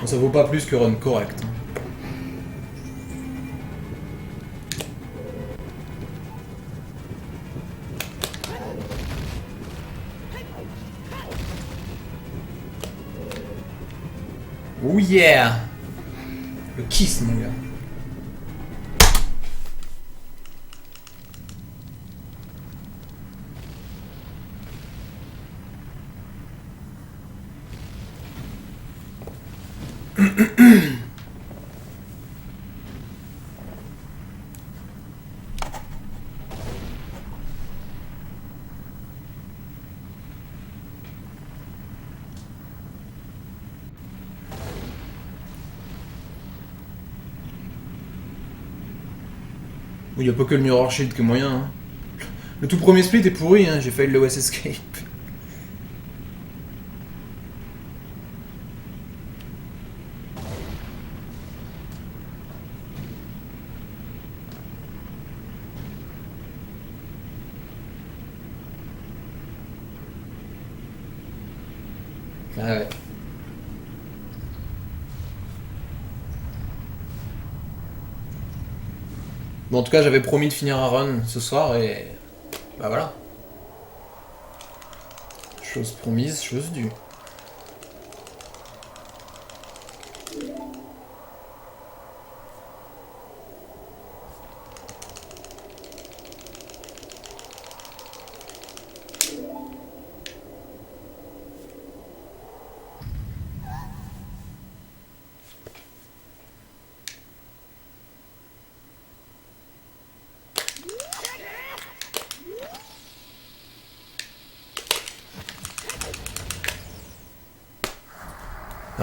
Bon, ça vaut pas plus que run correct. Hein. Oh yeah! Le kiss, mon gars. Il n'y a pas que le Mirror Shield qui est moyen. Hein. Le tout premier split est pourri, hein. J'ai failli le OS Escape. Ah ouais. Bon, en tout cas, j'avais promis de finir un run ce soir et. Bah voilà. Chose promise, chose due.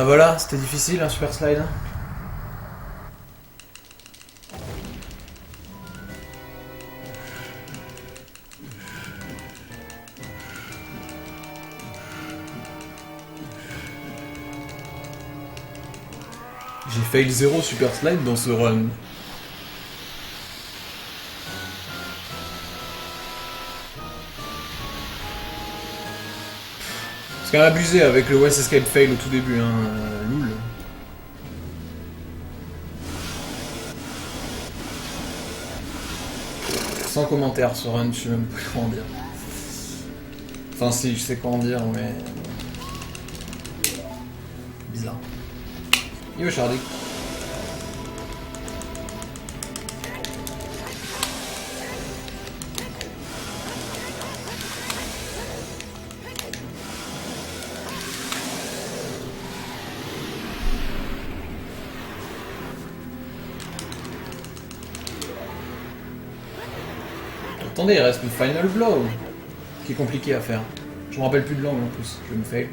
Ah voilà, c'était difficile un super slide. J'ai fail 0 super slide dans ce run. C'est quand même abusé avec le West Escape fail au tout début, hein, loul. Sans commentaire ce run, je sais même pas comment dire. Enfin si, je sais comment dire, mais... bizarre. Yo Charlie. Attendez, il reste le final blow, qui est compliqué à faire. Je me rappelle plus de l'angle en plus, je vais me fail.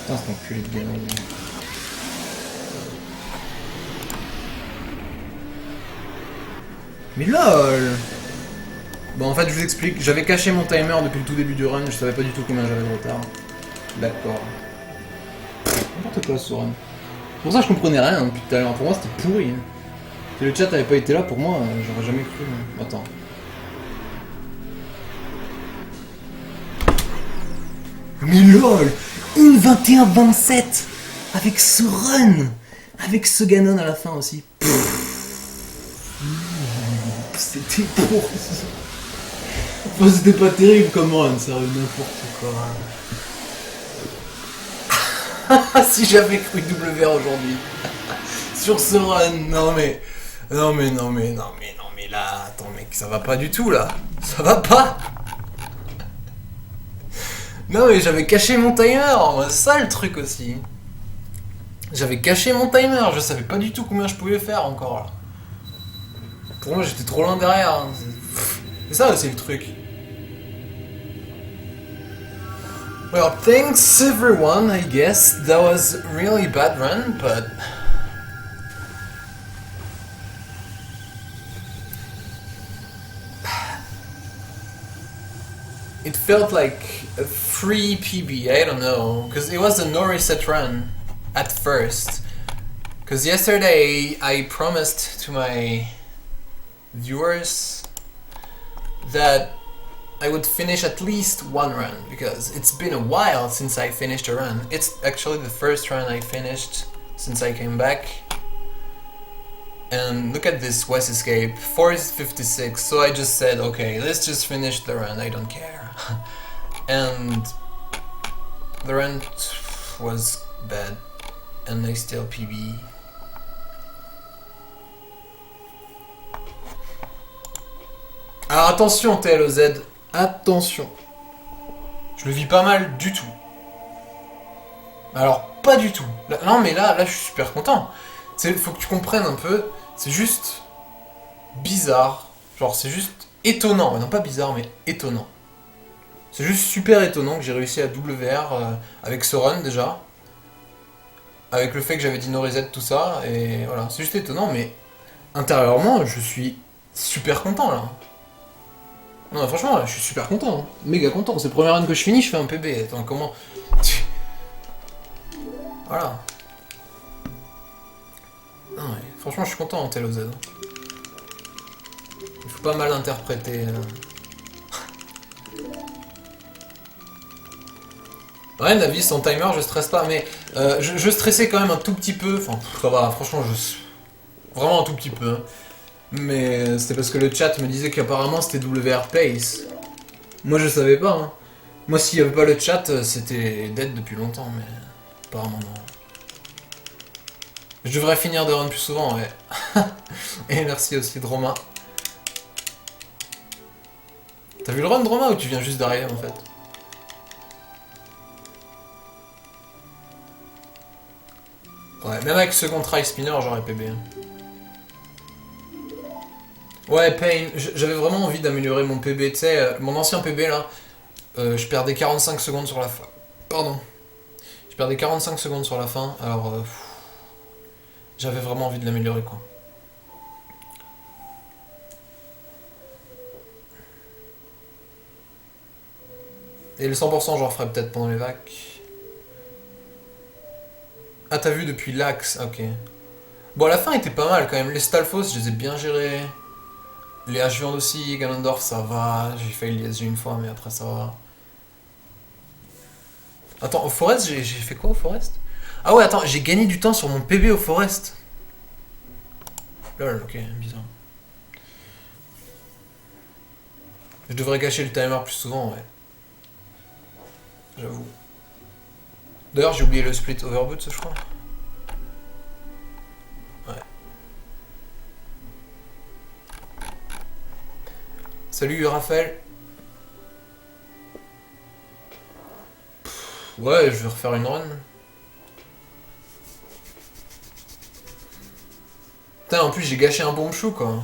Putain, c'est enculé de gamin. Mais lol! Bon, en fait, je vous explique, j'avais caché mon timer depuis le tout début du run, je savais pas du tout combien j'avais de retard. D'accord. N'importe quoi ce run. C'est pour ça que je comprenais rien depuis tout à l'heure, pour moi c'était pourri. Si le chat avait pas été là, pour moi, j'aurais jamais cru. Attends. Mais lol! Une 21-27! Avec ce run! Avec ce Ganon à la fin aussi. C'était pourri. Enfin, c'était pas terrible comme run, sérieux, n'importe quoi. Si j'avais cru WR aujourd'hui. Sur ce run, non mais là, attends mec, ça va pas du tout là. Ça va pas. Non mais j'avais caché mon timer, c'est ça le truc aussi. J'avais caché mon timer, je savais pas du tout combien je pouvais faire encore là. Pour moi j'étais trop loin derrière. C'est ça aussi le truc. Well, thanks everyone, I guess. That was a really bad run, but... it felt like a free PB, I don't know, because it was a no reset run at first. Because yesterday I promised to my viewers that I would finish at least one run, because it's been a while since I finished a run. It's actually the first run I finished since I came back. And look at this West Escape, 4:56, so I just said, okay, let's just finish the run, I don't care. And the run was bad, and I still PB. Alors attention TLOZ, attention. Je le vis pas mal du tout. Alors pas du tout. Là, non mais là je suis super content. Faut que tu comprennes un peu, c'est juste bizarre. Genre c'est juste étonnant. Non pas bizarre mais étonnant. C'est juste super étonnant que j'ai réussi à WR avec ce run déjà. Avec le fait que j'avais dit no reset tout ça. Et voilà, c'est juste étonnant mais intérieurement je suis super content là. Non, franchement, je suis super content, hein. Méga content. C'est le premier run que je finis, je fais un PB. Attends, comment... Voilà. Non, mais franchement, je suis content en TLOZ. Il faut pas mal interpréter. Ouais, Navi, son timer, je stresse pas, mais je stressais quand même un tout petit peu. Enfin, ça va, franchement, vraiment un tout petit peu. Hein. Mais c'était parce que le chat me disait qu'apparemment c'était WR Pace. Moi je savais pas. Hein. Moi s'il n'y avait pas le chat, c'était dead depuis longtemps, mais apparemment non. Je devrais finir de run plus souvent, ouais. Et merci aussi de Romain. T'as vu le run, Droma, ou tu viens juste d'arriver en fait? Ouais, même avec second try spinner, j'aurais PB. Ouais, Pain, j'avais vraiment envie d'améliorer mon PB, tu sais, mon ancien PB là, je perdais 45 secondes sur la fin. Pardon. Je perdais 45 secondes sur la fin, alors j'avais vraiment envie de l'améliorer quoi. Et le 100% je referai peut-être pendant les vacs. Ah t'as vu depuis l'axe, ok. Bon la fin était pas mal quand même, les Stalfos je les ai bien gérés. Les H-Viande aussi, Ganondorf ça va, j'ai failli les SG une fois mais après ça va. Attends, au Forest j'ai fait quoi au Forest? Ah ouais attends, j'ai gagné du temps sur mon PB au Forest. Lol, ok, bizarre. Je devrais cacher le timer plus souvent, ouais. J'avoue. D'ailleurs, j'ai oublié le split overboot, je crois. Ouais. Salut Raphaël. Ouais, je vais refaire une run. Putain, en plus, j'ai gâché un bombchou, quoi.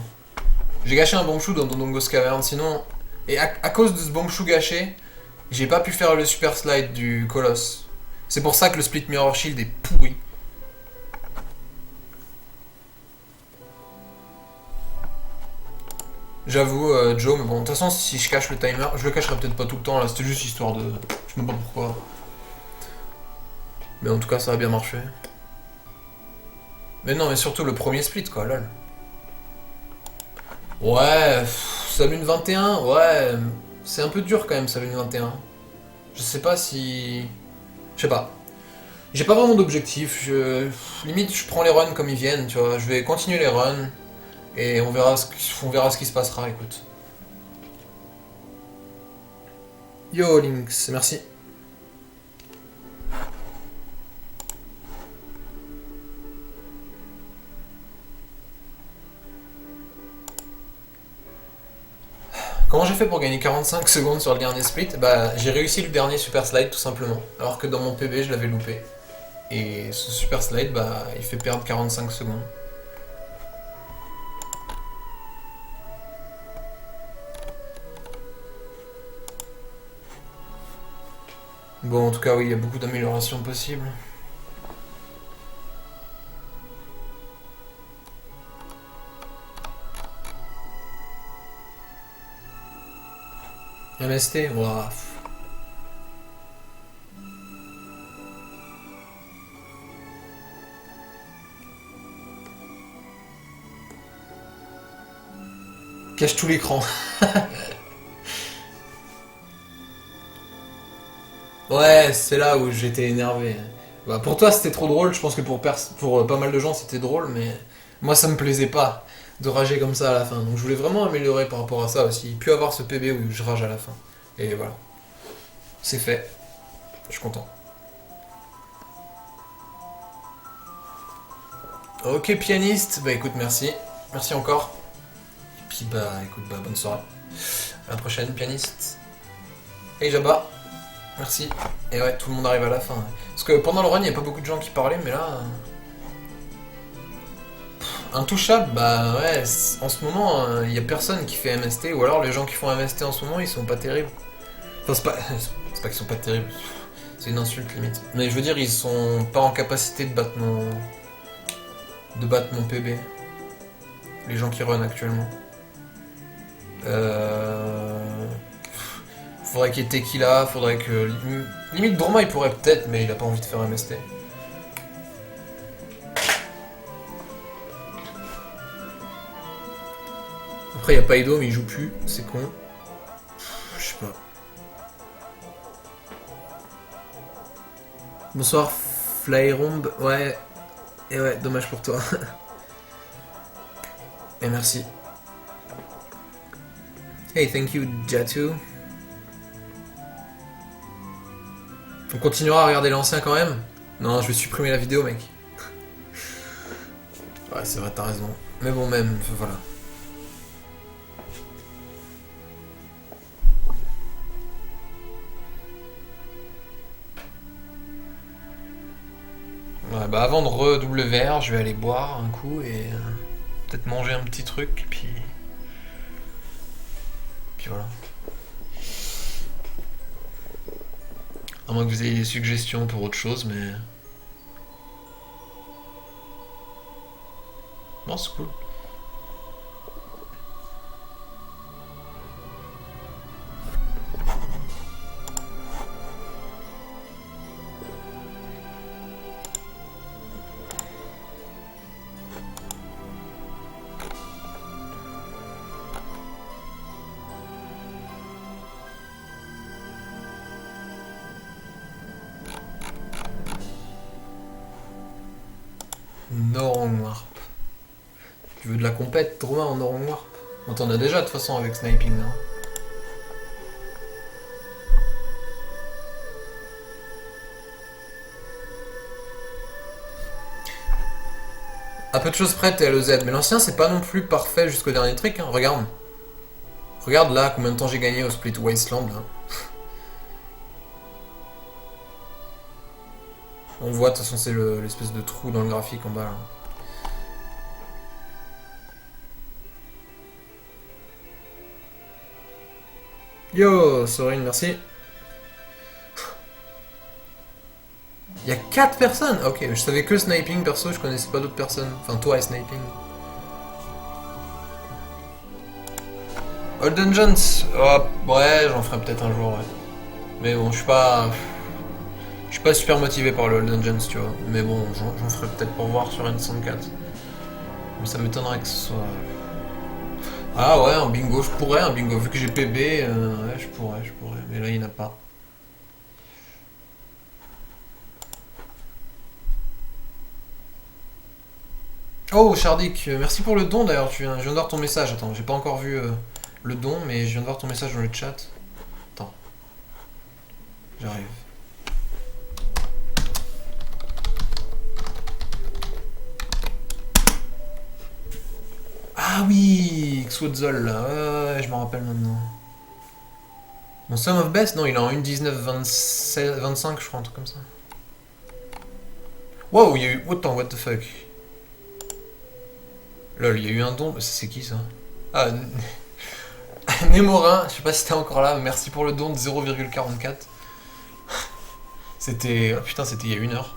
J'ai gâché un bombchou dans Dodongo's Cavern, sinon... Et à cause de ce bombchou gâché, j'ai pas pu faire le super slide du colosse. C'est pour ça que le split mirror shield est pourri. J'avoue, Joe, mais bon, de toute façon, si je cache le timer, je le cacherai peut-être pas tout le temps, là, c'était juste histoire de... Je sais même pas pourquoi. Mais en tout cas, ça a bien marché. Mais non, mais surtout le premier split, quoi, lol. Ouais, Saloon 21, ouais, c'est un peu dur quand même, Saloon 21. Je sais pas si... Je sais pas. J'ai pas vraiment d'objectif, limite je prends les runs comme ils viennent, tu vois. Je vais continuer les runs, et on verra ce qui se passera, écoute. Yo Lynx, merci. Comment j'ai fait pour gagner 45 secondes sur le dernier split? Bah j'ai réussi le dernier super slide tout simplement, alors que dans mon PB je l'avais loupé. Et ce super slide, bah il fait perdre 45 secondes. Bon en tout cas oui, il y a beaucoup d'améliorations possibles. MST, waouh. Cache tout l'écran. Ouais, c'est là où j'étais énervé. Bah, pour toi c'était trop drôle, je pense que pour pas mal de gens c'était drôle, mais moi ça me plaisait pas de rager comme ça à la fin. Donc je voulais vraiment améliorer par rapport à ça aussi, puis avoir ce PB où je rage à la fin. Et voilà, c'est fait, je suis content. Ok pianiste, bah écoute merci, merci encore. Et puis bah écoute, bah bonne soirée. À la prochaine pianiste. Hey Jabba. Merci. Et ouais, tout le monde arrive à la fin. Parce que pendant le run, il n'y a pas beaucoup de gens qui parlaient, mais là... Intouchable, bah ouais, en ce moment, il n'y a personne qui fait MST, ou alors les gens qui font MST en ce moment, ils sont pas terribles. Enfin, c'est pas qu'ils sont pas terribles, c'est une insulte limite. Mais je veux dire, ils sont pas en capacité de battre mon PB. Les gens qui run actuellement. Faudrait qu'il y ait Tequila, faudrait que... Limite Droma il pourrait peut-être, mais il a pas envie de faire MST. Après il y a Paido mais il joue plus, c'est con. Je sais pas. Bonsoir Flyromb, ouais. Et ouais, dommage pour toi. Et merci. Hey, thank you Jatu. On continuera à regarder l'ancien quand même? Non, je vais supprimer la vidéo, mec. Ouais, c'est vrai, t'as raison. Mais bon, même, voilà. Ouais, bah avant de re-WR, je vais aller boire un coup et peut-être manger un petit truc, puis voilà. À moins que vous ayez des suggestions pour autre chose, mais... Non, c'est cool. Norong Warp. Tu veux de la compète, Romain, en Norong Warp? On t'en a déjà de toute façon avec Sniping, hein. À peu de choses près, t'es à LEZ, mais l'ancien c'est pas non plus parfait jusqu'au dernier trick, hein. Regarde. Regarde là combien de temps j'ai gagné au Split Wasteland là. On voit, de toute façon c'est l'espèce de trou dans le graphique en bas là. Yo, Sorin, merci. Il y a 4 personnes. Ok, je savais que Sniping perso, je connaissais pas d'autres personnes. Enfin, toi et Sniping. Old Dungeons, oh, ouais, j'en ferai peut-être un jour, ouais. Mais bon, je suis pas. Je suis pas super motivé par le Old Dungeons, tu vois. Mais bon, j'en ferai peut-être pour voir sur N64. Mais ça m'étonnerait que ce soit. Ah ouais, un bingo, je pourrais, un bingo. Vu que j'ai PB, ouais, je pourrais. Mais là, il n'y en a pas. Oh, Shardik, merci pour le don d'ailleurs. Je viens de voir ton message. Attends, j'ai pas encore vu le don, mais je viens de voir ton message dans le chat. Attends, j'arrive. Ah oui, Xwodzol là, ouais, je m'en rappelle maintenant. Mon Sum of Best, non, il est en 1.19.25, je crois, un truc comme ça. Wow, il y a eu. Attends, what the fuck. Lol, il y a eu un don. C'est qui ça? Ah, Némorin, je sais pas si t'es encore là, merci pour le don de 0,44. C'était. Oh putain, c'était il y a 1 heure.